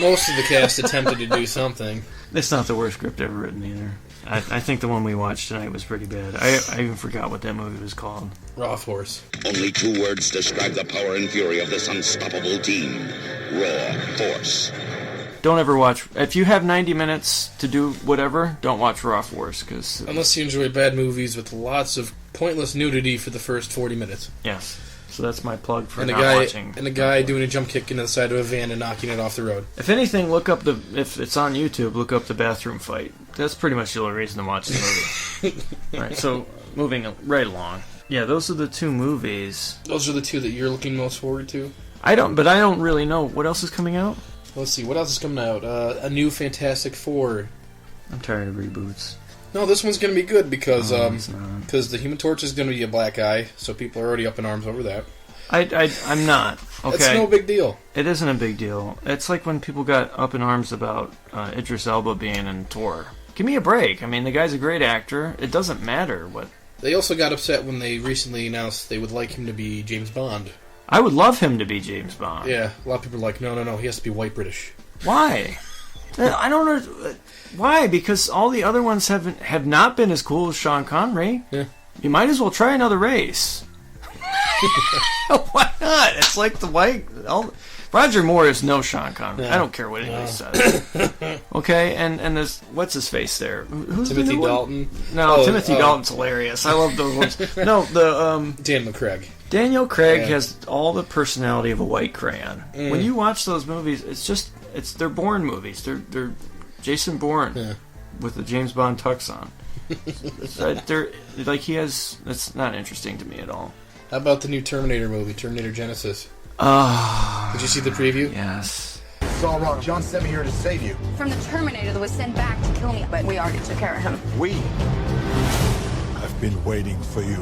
Most of the cast attempted to do something. it's not the worst script ever written either. I think the one we watched tonight was pretty bad. I even forgot what that movie was called. Raw Force. Only 2 words describe the power and fury of this unstoppable team. Raw Force. Don't ever watch... If you have 90 minutes to do whatever, don't watch Raw Force, because... Unless you enjoy bad movies with lots of pointless nudity for the first 40 minutes. Yes. So that's my plug for And a not guy watching. and a guy doing a jump kick into the side of a van and knocking it off the road. If anything, look up the... If it's on YouTube, look up the bathroom fight. That's pretty much the only reason to watch the movie. Right, so moving right along. Yeah, those are the 2 movies. Those are the 2 that you're looking most forward to. I don't really know. What else is coming out? Let's see, what else is coming out? A new Fantastic Four. I'm tired of reboots. No, this one's going to be good because It's not. the Human Torch is going to be a black guy, so people are already up in arms over that. I'm not. Okay. It's no big deal. It isn't a big deal. It's like when people got up in arms about Idris Elba being in Thor. Give me a break. I mean, the guy's a great actor. It doesn't matter what... They also got upset when they recently announced they would like him to be James Bond. I would love him to be James Bond. Yeah, a lot of people are like, no, he has to be white British. Why? I don't know. Why? Because all the other ones have not been as cool as Sean Connery. Yeah. You might as well try another race. Why not? It's like the white... Roger Moore is no Sean Connery. Yeah. I don't care what anybody says. Okay, and there's... What's his face there? Who's the Timothy new one? Dalton. No, Oh, Timothy Dalton's hilarious. I love those ones. No, Dan McCraig. Daniel Craig Yeah. has all the personality of a white crayon. When you watch those movies, they're Bourne movies. They're Jason Bourne with the James Bond tux on. They're like that's not interesting to me at all. How about the new Terminator movie, Terminator Genesis? Did you see the preview? Yes. It's all wrong. John sent me here to save you. From the Terminator that was sent back to kill me, but we already took care of him. I've been waiting for you.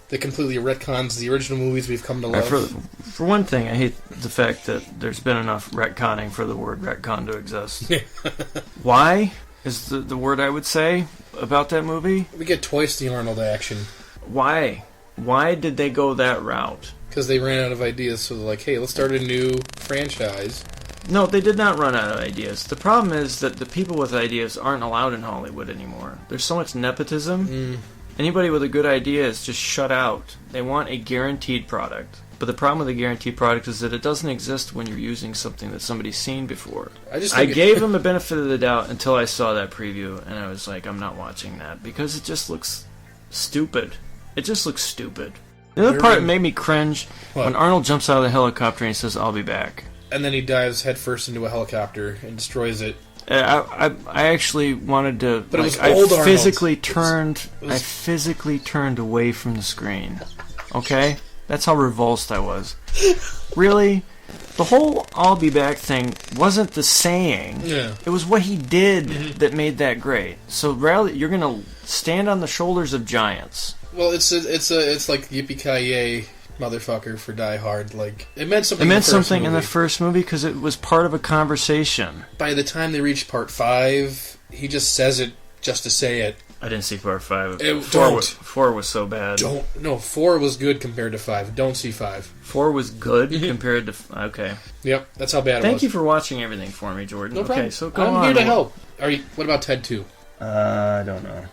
That completely retcons the original movies we've come to love. For one thing, I hate the fact that there's been enough retconning for the word retcon to exist. Why is the word I would say about that movie? We get twice the Arnold action. Why? Why did they go that route? Because they ran out of ideas, so they're like, hey, let's start a new franchise. No, they did not run out of ideas. The problem is that the people with ideas aren't allowed in Hollywood anymore. There's so much nepotism. Anybody with a good idea is just shut out. They want a guaranteed product. But the problem with a guaranteed product is that it doesn't exist when you're using something that somebody's seen before. I gave them a benefit of the doubt until I saw that preview, and I was like, I'm not watching that, because it just looks stupid. It just looks stupid. The other part that made me cringe, when Arnold jumps out of the helicopter and he says, I'll be back. And then he dives headfirst into a helicopter and destroys it. I actually wanted to... But it was old Arnold. I physically turned away from the screen. Okay? That's how revulsed I was. Really? The whole I'll be back thing wasn't the saying. Yeah. It was what he did that made that great. So rather, you're going to stand on the shoulders of giants. Well, it's like Yippee-Ki-Yay, motherfucker, for Die Hard. Like, it meant something. It meant something in the first movie because it was part of a conversation. By the time they reached part 5, he just says it just to say it. I didn't see part 5. Don't. 4 was so bad. No, 4 was good compared to 5. Don't see 5. 4 was good compared to... Okay. Yep, that's how bad it was. Thank you for watching everything for me, Jordan. No problem. Okay, so go on. I'm here to help. What about Ted 2? I don't know.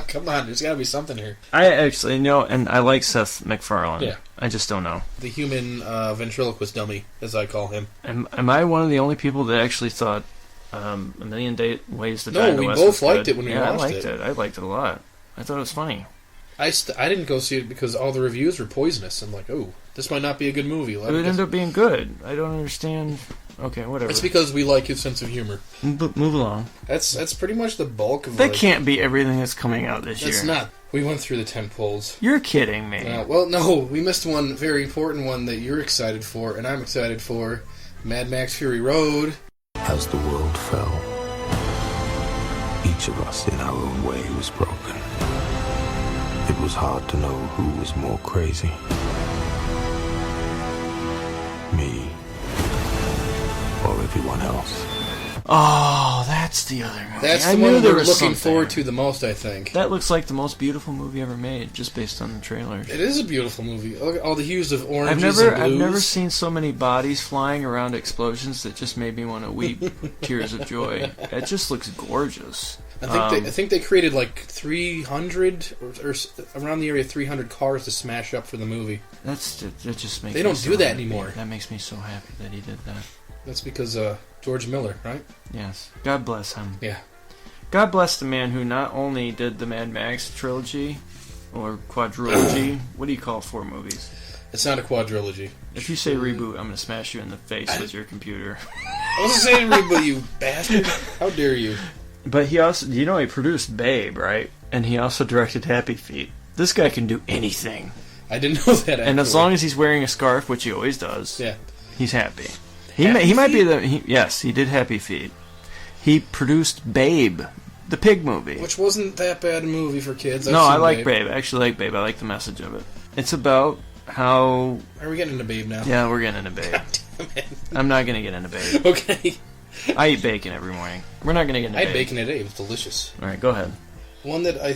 Come on, there's got to be something here. I actually and I like Seth MacFarlane. Yeah. I just don't know. The human ventriloquist dummy, as I call him. Am I one of the only people that actually thought A Million Ways to Die in the West? No, we both liked it when we watched it. Yeah, I liked it. I liked it a lot. I thought it was funny. I didn't go see it because all the reviews were poisonous. I'm like, oh, this might not be a good movie. It ended up being good. I don't understand. Okay, whatever. It's because we like his sense of humor. Move along. That's pretty much the bulk of That can't be everything that's coming out this year. It's not. We went through the 10 polls. You're kidding me. Well, no, we missed one very important one that you're excited for, and I'm excited for. Mad Max Fury Road. As the world fell, each of us in our own way was broken. It was hard to know who was more crazy. Me. Or everyone else. Oh, that's the other movie. That's the one we're looking forward to the most, I think. That looks like the most beautiful movie ever made, just based on the trailers. It is a beautiful movie. Look at all the hues of oranges and blues. I've never seen so many bodies flying around explosions that just made me want to weep tears of joy. It just looks gorgeous. I think they created like 300 or around the area 300 cars to smash up for the movie. That just makes they don't do that happy. Anymore. That makes me so happy that he did that. That's because George Miller, right? Yes. God bless him. Yeah. God bless the man who not only did the Mad Max trilogy or quadrilogy. What do you call 4 movies? It's not a quadrilogy. If you say reboot, I'm going to smash you in the face with your computer. I wasn't saying reboot, you bastard. How dare you? But he also, he produced Babe, right? And he also directed Happy Feet. This guy can do anything. I didn't know that. And as long as he's wearing a scarf, which he always does, yeah, he's happy. He might be yes, he did Happy Feet. He produced Babe, the pig movie, which wasn't that bad a movie for kids. I like Babe. I actually like Babe. I like the message of it. It's about how. Are we getting into Babe now? Yeah, we're getting into Babe. God damn it. I'm not gonna get into Babe. Okay. I eat bacon every morning. We're not gonna get into Babe. I had bacon today. It was delicious. All right, go ahead. One that I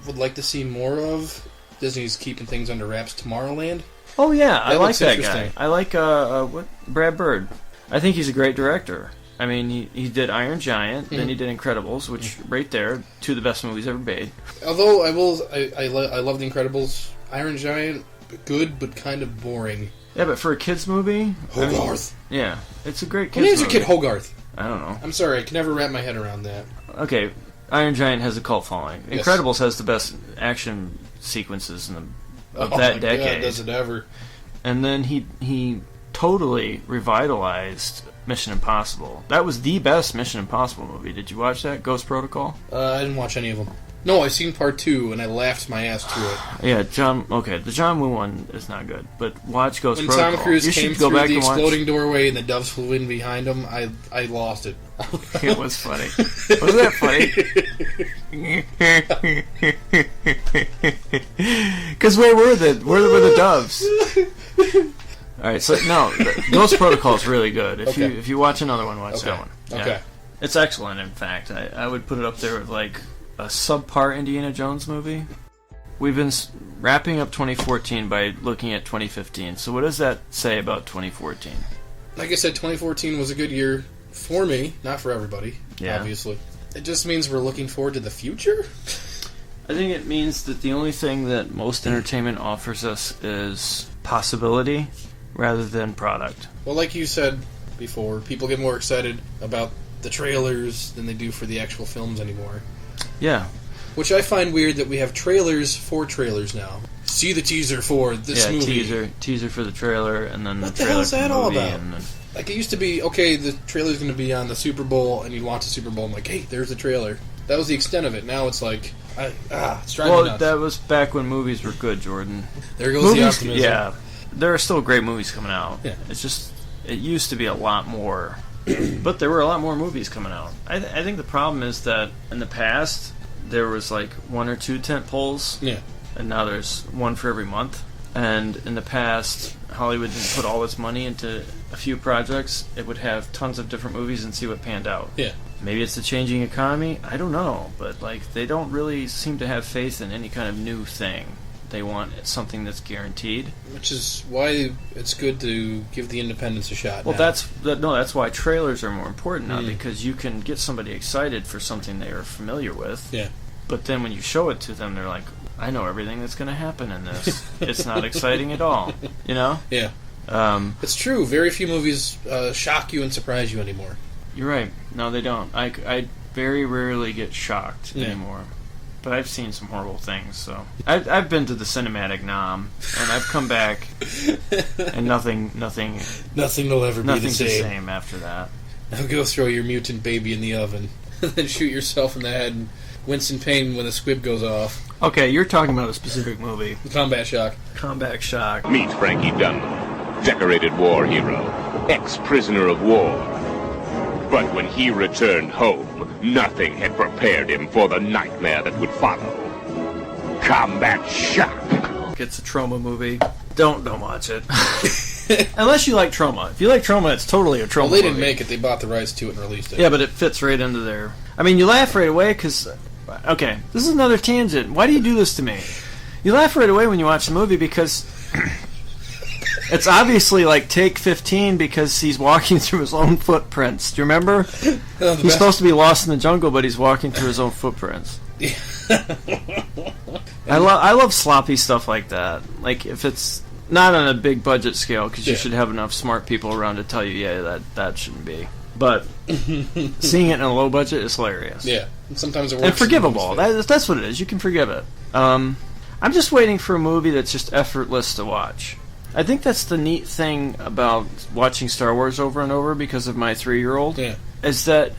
would like to see more of. Disney's keeping things under wraps. Tomorrowland. Oh yeah, I like that guy. I like Brad Bird. I think he's a great director. I mean, he did Iron Giant, then he did Incredibles, which right there, 2 of the best movies ever made. Although I love the Incredibles. Iron Giant, good but kind of boring. Yeah, but for a kids movie, Hogarth. Yeah, it's a great kids movie. What name's your kid Hogarth? I don't know. I'm sorry, I can never wrap my head around that. Okay, Iron Giant has a cult following. Yes. Incredibles has the best action sequences of that decade. God, does it ever? And then he totally revitalized Mission Impossible. That was the best Mission Impossible movie. Did you watch that, Ghost Protocol? I didn't watch any of them. No, I seen part 2 and I laughed my ass through it. Yeah, the John Woo one is not good, but watch Ghost Protocol. When Tom Cruise came through the exploding doorway and the doves flew in behind him, I lost it. It was funny. Wasn't that funny? Because where were the doves? Alright, so no, Ghost Protocol is really good. If you watch another one, watch that one. Yeah. Okay. It's excellent, in fact. I would put it up there with like a subpar Indiana Jones movie. We've been wrapping up 2014 by looking at 2015. So what does that say about 2014? Like I said, 2014 was a good year for me, not for everybody, obviously. It just means we're looking forward to the future? I think it means that the only thing that most entertainment offers us is possibility rather than product. Well, like you said before, people get more excited about the trailers than they do for the actual films anymore. Yeah. Which I find weird that we have trailers for trailers now. See the teaser for this movie. Yeah, teaser for the trailer, and then what the trailer hell's for that the movie. all about? Like, it used to be, okay, the trailer's going to be on the Super Bowl, and you'd watch the Super Bowl, and like, hey, there's the trailer. That was the extent of it. Now it's like, it's driving me nuts. That was back when movies were good, Jordan. There goes the optimism. Yeah, there are still great movies coming out. Yeah. It's just, it used to be a lot more, but there were a lot more movies coming out. I think the problem is that in the past, there was like 1 or 2 tent poles. Yeah. And now there's one for every month. And in the past, Hollywood didn't put all its money into a few projects. It would have tons of different movies and see what panned out. Yeah. Maybe it's the changing economy. I don't know, but like they don't really seem to have faith in any kind of new thing. They want something that's guaranteed. Which is why it's good to give the independents a shot. Well, now. that's why trailers are more important now, because you can get somebody excited for something they are familiar with. Yeah. But then when you show it to them, they're like, I know everything that's going to happen in this. It's not exciting at all. You know? Yeah. It's true. Very few movies shock you and surprise you anymore. You're right. No, they don't. I very rarely get shocked anymore. But I've seen some horrible things, so... I've been to the cinematic Nam, and I've come back, and nothing will ever be the nothing's the same. same after that. Now go throw your mutant baby in the oven, and then shoot yourself in the head and wince in pain when the squib goes off. Okay, you're talking about a specific movie. Combat Shock. Combat Shock. Meet Frankie Dunlop, decorated war hero, ex-prisoner of war. But when he returned home, nothing had prepared him for the nightmare that would follow. Combat Shock. It's a trauma movie. Don't watch it. Unless you like trauma. If you like trauma, it's totally a trauma movie. Well, they movie. didn't make it. They bought the rights to it and released it. Yeah, but it fits right into there. I mean, you laugh right away because... Okay, this is another tangent. Why do you do this to me? You laugh right away when you watch the movie because... It's obviously like take 15 because he's walking through his own footprints. Do you remember? He's supposed to be lost in the jungle, but he's walking through his own footprints. I love sloppy stuff like that. Like if it's not on a big budget scale, because you should have enough smart people around to tell you, that shouldn't be. But seeing it in a low budget is hilarious. Yeah, sometimes it works. And forgivable. That's what it is. You can forgive it. I'm just waiting for a movie that's just effortless to watch. I think that's the neat thing about watching Star Wars over and over because of my 3-year-old. Yeah. Is that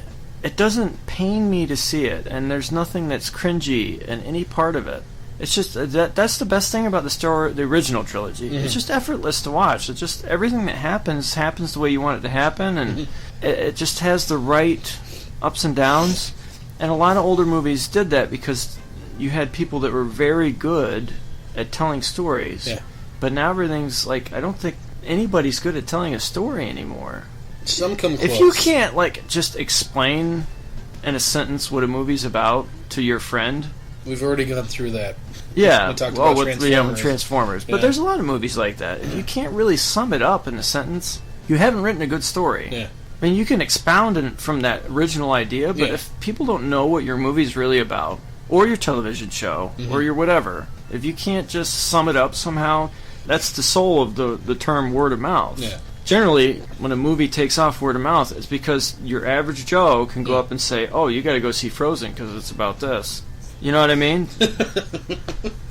it doesn't pain me to see it, and there's nothing that's cringy in any part of it. It's just that's the best thing about the original trilogy. Mm-hmm. It's just effortless to watch. It's just everything that happens the way you want it to happen, and it just has the right ups and downs. And a lot of older movies did that because you had people that were very good at telling stories. Yeah. But now everything's like, I don't think anybody's good at telling a story anymore. Some come close. If you can't just explain in a sentence what a movie's about to your friend, we've already gone through that. Yeah, we talked about Transformers. But there's a lot of movies like that. If you can't really sum it up in a sentence, you haven't written a good story. Yeah. I mean, you can expound from that original idea, but if people don't know what your movie's really about, or your television show, or your whatever, if you can't just sum it up somehow, that's the soul of the term word of mouth. Yeah. Generally, when a movie takes off word of mouth, it's because your average Joe can go up and say, oh, you got to go see Frozen because it's about this. You know what I mean?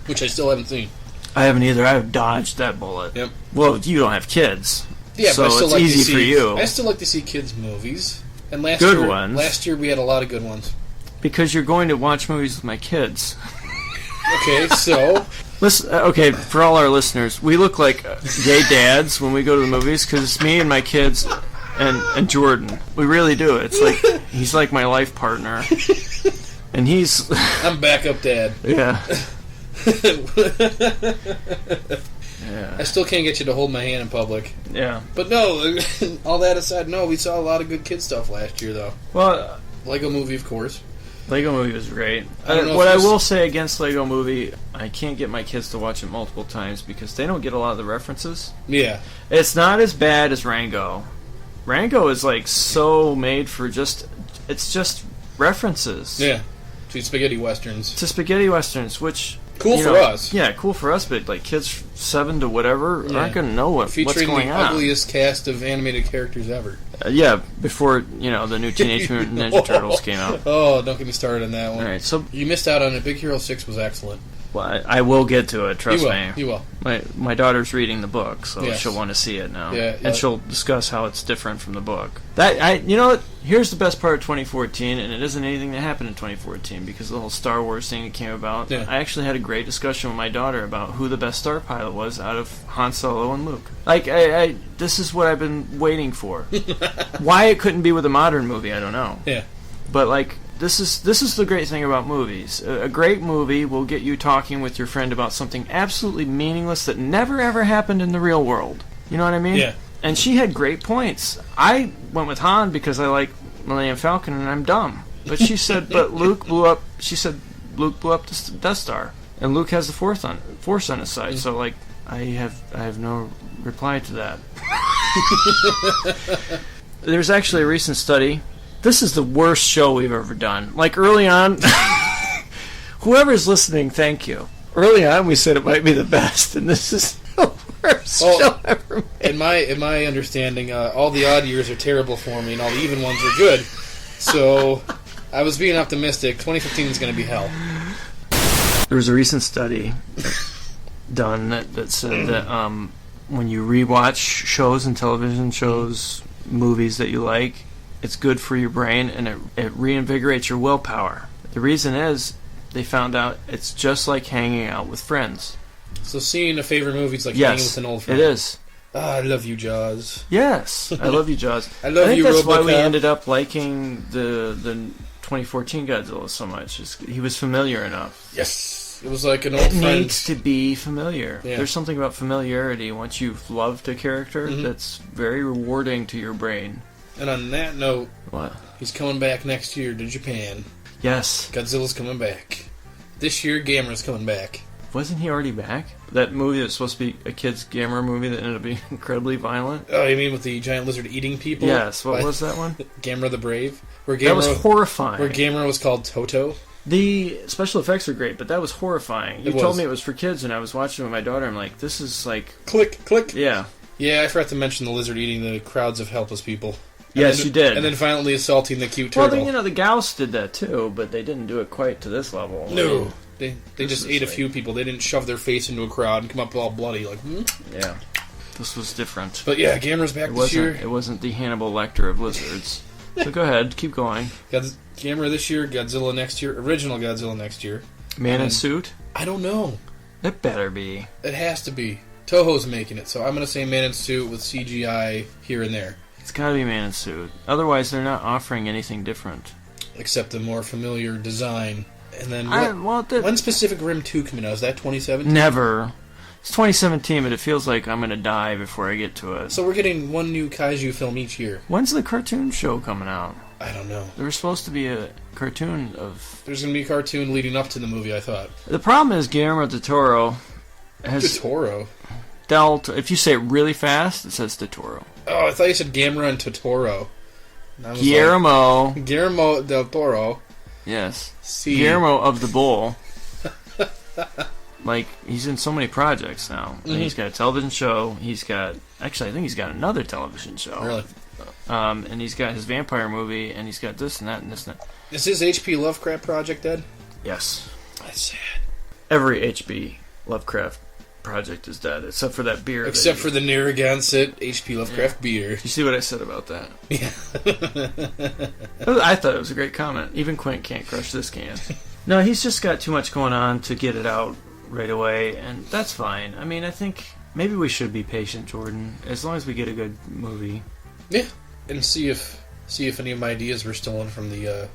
Which I still haven't seen. I haven't either. I've dodged that bullet. Yep. Well, you don't have kids. Yeah, so but I still it's like easy to see, for you. I still like to see kids' movies. And Good ones. Last year we had a lot of good ones. Because you're going to watch movies with my kids. Okay, so... Listen, okay, for all our listeners, we look like gay dads when we go to the movies because it's me and my kids and Jordan. We really do. It's like he's like my life partner, and he's I'm backup dad. Yeah. Yeah. I still can't get you to hold my hand in public. Yeah. But no, all that aside, no, we saw a lot of good kid stuff last year, though. Well, Lego Movie, of course. Lego Movie was great. What I will say against Lego Movie, I can't get my kids to watch it multiple times because they don't get a lot of the references. Yeah. It's not as bad as Rango. Rango is like so made for it's just references. Yeah. To spaghetti westerns. Which... Cool for us. Yeah, cool for us, but like kids 7 to whatever aren't going to know what's going on. Featuring the ugliest cast of animated characters ever. Yeah, before, the new Teenage Mutant Ninja Turtles came out. Oh, don't get me started on that one. All right, so you missed out on it. Big Hero 6 was excellent. Well, I will get to it, trust me. You will. My daughter's reading the book, so yes. she'll want to see it now. Yeah, and she'll discuss how it's different from the book. What? Here's the best part of 2014, and it isn't anything that happened in 2014, because of the whole Star Wars thing that came about. Yeah. I actually had a great discussion with my daughter about who the best Star pilot was out of Han Solo and Luke. Like, this is what I've been waiting for. Why it couldn't be with a modern movie, I don't know. Yeah. But, like... This is the great thing about movies. A great movie will get you talking with your friend about something absolutely meaningless that never ever happened in the real world. You know what I mean? Yeah. And she had great points. I went with Han because I like Millennium Falcon and I'm dumb. But she said, but Luke blew up. She said Luke blew up the Death Star, and Luke has the Force on his side. So like, I have no reply to that. There's actually a recent study. This is the worst show we've ever done. Like early on, whoever's listening, thank you. Early on, we said it might be the best, and this is the worst show ever made. In my understanding, all the odd years are terrible for me, and all the even ones are good. So I was being optimistic. 2015 is going to be hell. There was a recent study done that said that when you rewatch shows and television shows, movies that you like, it's good for your brain and it reinvigorates your willpower. The reason is they found out it's just like hanging out with friends. So seeing a favorite movie is like hanging with an old friend. It is. I love you, Jaws. Yes, I love you, Jaws. I love you, think that's RoboCop. why we ended up liking the 2014 Godzilla so much. He was familiar enough. Yes. It was like an old friend. It needs to be familiar. Yeah. There's something about familiarity. Once you've loved a character, that's very rewarding to your brain. And on that note, what? He's coming back next year to Japan. Yes. Godzilla's coming back. This year, Gamera's coming back. Wasn't he already back? That movie that's supposed to be a kid's Gamera movie that ended up being incredibly violent? Oh, you mean with the giant lizard eating people? Yes, what was that one? Gamera the Brave? That was horrifying. Where Gamera was called Toto? The special effects were great, but that was horrifying. You told me it was for kids, and I was watching it with my daughter, I'm like, this is like... Click, click. Yeah. Yeah, I forgot to mention the lizard eating the crowds of helpless people. Yes, you did. And then finally assaulting the cute turtle. Well, the Gauss did that too, but they didn't do it quite to this level. No. They just ate a few people. They didn't shove their face into a crowd and come up all bloody. Like, Yeah. This was different. But yeah, Gamera's back this year. It wasn't the Hannibal Lecter of lizards. So go ahead, keep going. Gamera this year, Godzilla next year, original Godzilla next year. Man in suit? I don't know. It better be. It has to be. Toho's making it, so I'm going to say man in suit with CGI here and there. It's got to be man in suit. Otherwise, they're not offering anything different. Except a more familiar design. And then when's Pacific Rim 2 coming out? Is that 2017? Never. It's 2017, but it feels like I'm going to die before I get to it. So we're getting one new kaiju film each year. When's the cartoon show coming out? I don't know. There was supposed to be a cartoon of... There's going to be a cartoon leading up to the movie, I thought. The problem is Guillermo del Toro has... Del Toro? If you say it really fast, it says del Toro. Oh, I thought you said Gamera and Totoro. Guillermo. Guillermo del Toro. Yes. See. Guillermo of the Bull. Like, he's in so many projects now. And he's got a television show. He's got... Actually, I think he's got another television show. Really? And he's got his vampire movie, and he's got this and that and this and that. Is his H.P. Lovecraft project dead? Yes. That's sad. Every H.P. Lovecraft project is dead, except for that beer. Except for the Narragansett H.P. Lovecraft beer. You see what I said about that? Yeah. I thought it was a great comment. Even Quint can't crush this can. No, he's just got too much going on to get it out right away, and that's fine. I mean, I think maybe we should be patient, Jordan, as long as we get a good movie. Yeah, and see if any of my ideas were stolen from the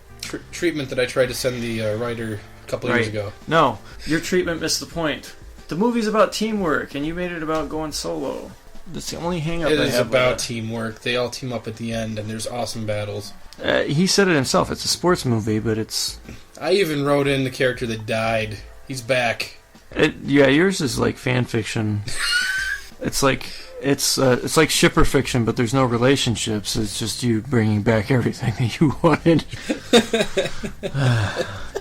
treatment that I tried to send the writer a couple of years ago. No, your treatment missed the point. The movie's about teamwork, and you made it about going solo. That's the only hang-up I have. It is about teamwork. They all team up at the end, and there's awesome battles. He said it himself. It's a sports movie, but it's... I even wrote in the character that died. He's back. Yeah, yours is like fan fiction. It's like shipper fiction, but there's no relationships. It's just you bringing back everything that you wanted.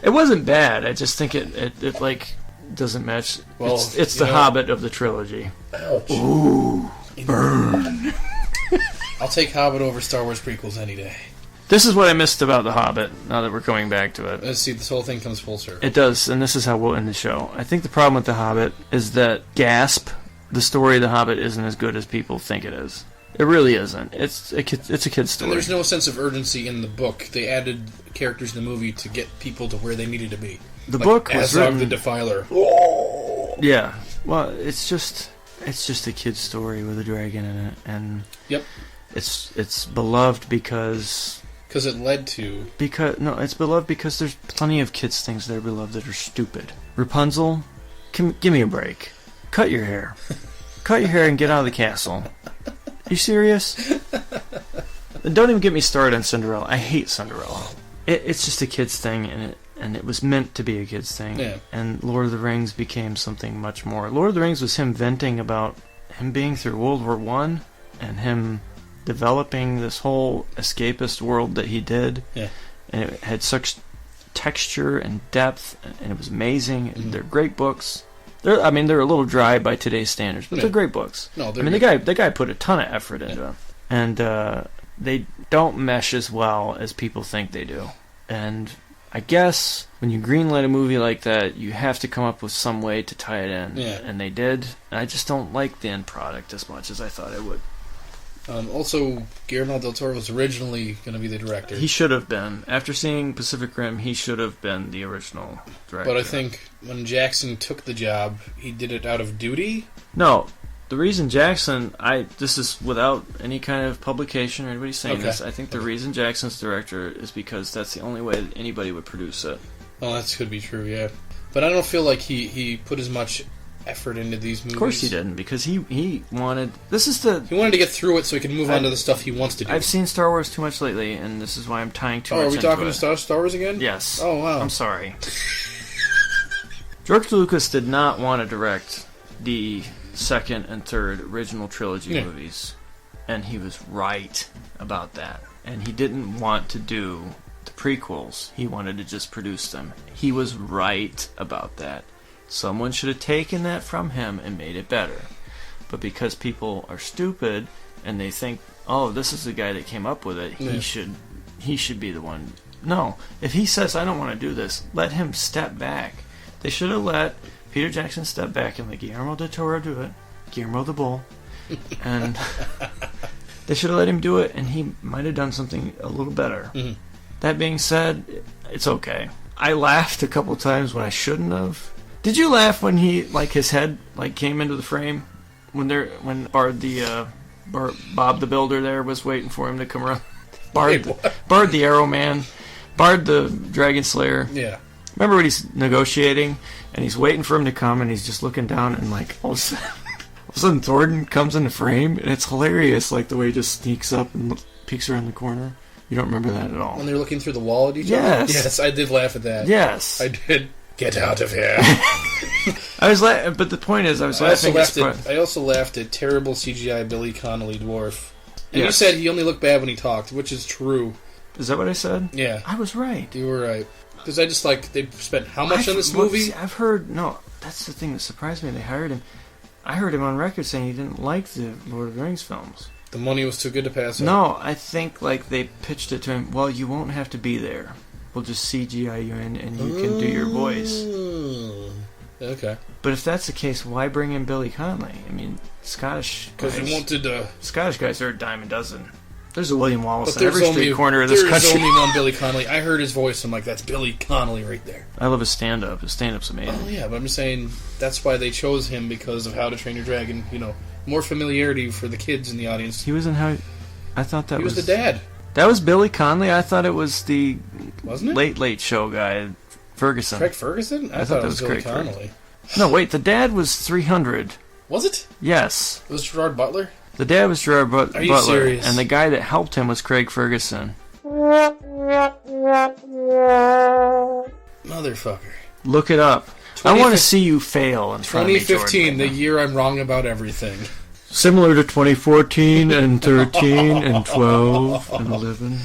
It wasn't bad. I just think it like doesn't match. Well, it's the Hobbit of the trilogy. Ouch. Ooh, burn. I'll take Hobbit over Star Wars prequels any day. This is what I missed about The Hobbit, now that we're coming back to it. Let's see, this whole thing comes full circle. It does, and this is how we'll end the show. I think the problem with The Hobbit is that, the story of The Hobbit isn't as good as people think it is. It really isn't. It's a kid's story. And there's no sense of urgency in the book. They added characters in the movie to get people to where they needed to be. The book was written... the Defiler. Yeah. Well, it's just a kid's story with a dragon in it, and... Yep. It's beloved because... Because it led to... It's beloved because there's plenty of kids' things that are beloved that are stupid. Rapunzel, give me a break. Cut your hair. Cut your hair and get out of the castle. Are you serious? don't even get me started on Cinderella. I hate Cinderella. It's just a kid's thing, and it was meant to be a kid's thing. Yeah. And Lord of the Rings became something much more. Lord of the Rings was him venting about him being through World War I and him developing this whole escapist world that he did. Yeah. And it had such texture and depth, and it was amazing. And they're great books. They're a little dry by today's standards, but they're great books. No, the guy put a ton of effort into them, and they don't mesh as well as people think they do. And I guess when you greenlight a movie like that, you have to come up with some way to tie it in. Yeah. And they did. And I just don't like the end product as much as I thought I would. Also, Guillermo del Toro was originally going to be the director. He should have been. After seeing Pacific Rim, he should have been the original director. But I think when Jackson took the job, he did it out of duty? No. The reason Jackson... This is without any kind of publication or anybody saying this. I think the reason Jackson's director is because that's the only way that anybody would produce it. Well, that could be true, yeah. But I don't feel like he put as much effort into these movies. Of course he didn't, because he wanted... He wanted to get through it so he can move on to the stuff he wants to do. I've seen Star Wars too much lately, and this is why I'm tying too much into it. Are we talking Star Wars again? Yes. Oh, wow. I'm sorry. George Lucas did not want to direct the second and third original trilogy movies, and he was right about that. And he didn't want to do the prequels. He wanted to just produce them. He was right about that. Someone should have taken that from him and made it better. But because people are stupid and they think, oh, this is the guy that came up with it, he should be the one. No. If he says, I don't want to do this, let him step back. They should have let Peter Jackson step back and let Guillermo del Toro do it. Guillermo the Bull. And they should have let him do it, and he might have done something a little better. Mm-hmm. That being said, it's okay. I laughed a couple times when I shouldn't have. Did you laugh when his head came into the frame when Bard the Builder there was waiting for him to come around? Bard the Arrow Man, Bard the Dragon Slayer. Yeah. Remember when he's negotiating and he's waiting for him to come and he's just looking down and all of a sudden Thornton comes in the frame and it's hilarious, the way he just sneaks up and peeks around the corner. You don't remember that at all? When they're looking through the wall at each other? Yes, I did laugh at that. Yes. I did. Get out of here. I was laughing, but the point is, I was laughing. I also laughed at terrible CGI Billy Connolly dwarf. And you said he only looked bad when he talked, which is true. Is that what I said? Yeah. I was right. You were right. Because I just they spent how much on this movie? I've heard, that's the thing that surprised me. They hired him. I heard him on record saying he didn't like the Lord of the Rings films. The money was too good to pass up. No, I think they pitched it to him, well, you won't have to be there. We'll just CGI you in and you can do your voice. Okay. But if that's the case, why bring in Billy Connolly? I mean, Scottish guys... Because he wanted Scottish guys are a dime a dozen. There's a William Wallace in every street corner of this country. There's only one Billy Connolly. I heard his voice, I'm like, that's Billy Connolly right there. I love his stand-up. His stand-up's amazing. Oh, yeah, but I'm just saying, that's why they chose him, because of How to Train Your Dragon. More familiarity for the kids in the audience. He was in How... I thought that was... He was the dad. That was Billy Connolly? I thought it was the Wasn't it? Late Show guy, Ferguson. Craig Ferguson? I thought it was Billy Connolly. No, wait, the dad was 300. Was it? Yes. It was Gerard Butler? The dad was Gerard Butler. Are you serious? And the guy that helped him was Craig Ferguson. Motherfucker. Look it up. I want to see you fail in front of me, 2015, the year I'm wrong about everything. Similar to 2014 and 13 and 12 and 11.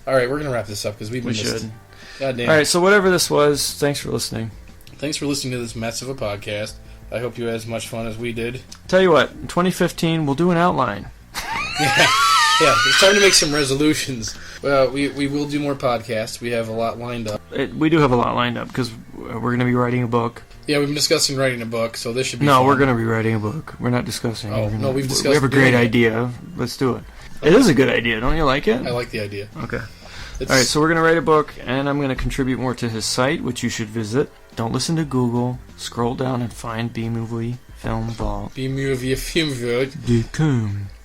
All right, we're going to wrap this up because we should. Goddamn. All right, so whatever this was, thanks for listening. Thanks for listening to this mess of a podcast. I hope you had as much fun as we did. Tell you what, in 2015, we'll do an outline. Yeah, it's time to make some resolutions. Well, we will do more podcasts. We have a lot lined up. We do have a lot lined up because we're going to be writing a book. Yeah, we've been discussing writing a book, so this should be fun. We're going to be writing a book. We're not discussing. We've discussed it. We have a great idea. Let's do it. It is a good idea. Don't you like it? I like the idea. Okay. All right, so we're going to write a book, and I'm going to contribute more to his site, which you should visit. Don't listen to Google. Scroll down and find B-Movie Film Vault. B-Movie Film Vault.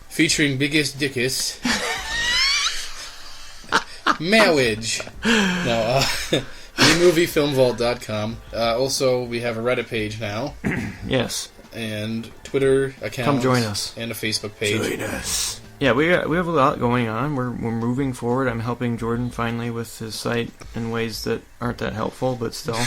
Featuring Biggest Dickus. Marriage. No, BMovieFilmVault.com. Also, we have a Reddit page now. Yes. And Twitter account. Come join us. And a Facebook page. Join us. yeah, we have a lot going on. We're moving forward. I'm helping Jordan finally with his site in ways that aren't that helpful, but still.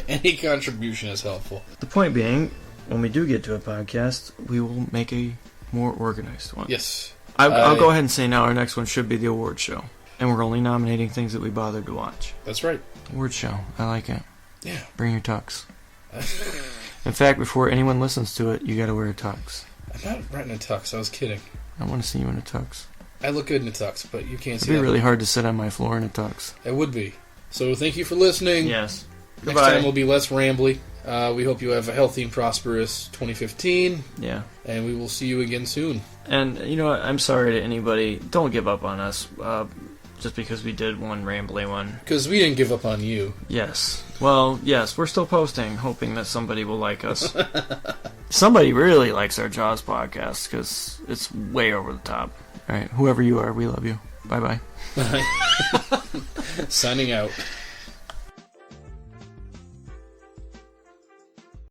Any contribution is helpful. The point being, when we do get to a podcast, we will make a more organized one. Yes. I'll go ahead and say now our next one should be the award show. And we're only nominating things that we bothered to watch. That's right. Award show. I like it. Yeah. Bring your tux. In fact, before anyone listens to it, you gotta wear a tux. I'm not right in a tux. I was kidding. I want to see you in a tux. I look good in a tux, but you can't see It'd be that. really hard to sit on my floor in a tux. It would be. So thank you for listening. Yes. Next time will be less rambly. We hope you have a healthy and prosperous 2015. Yeah. And we will see you again soon. And, you know what? I'm sorry to anybody. Don't give up on us. Just because we did one rambly one. Because we didn't give up on you. Yes. Well, yes, we're still posting, hoping that somebody will like us. Somebody really likes our Jaws podcast, because it's way over the top. All right, whoever you are, we love you. Bye-bye. Bye. Signing out.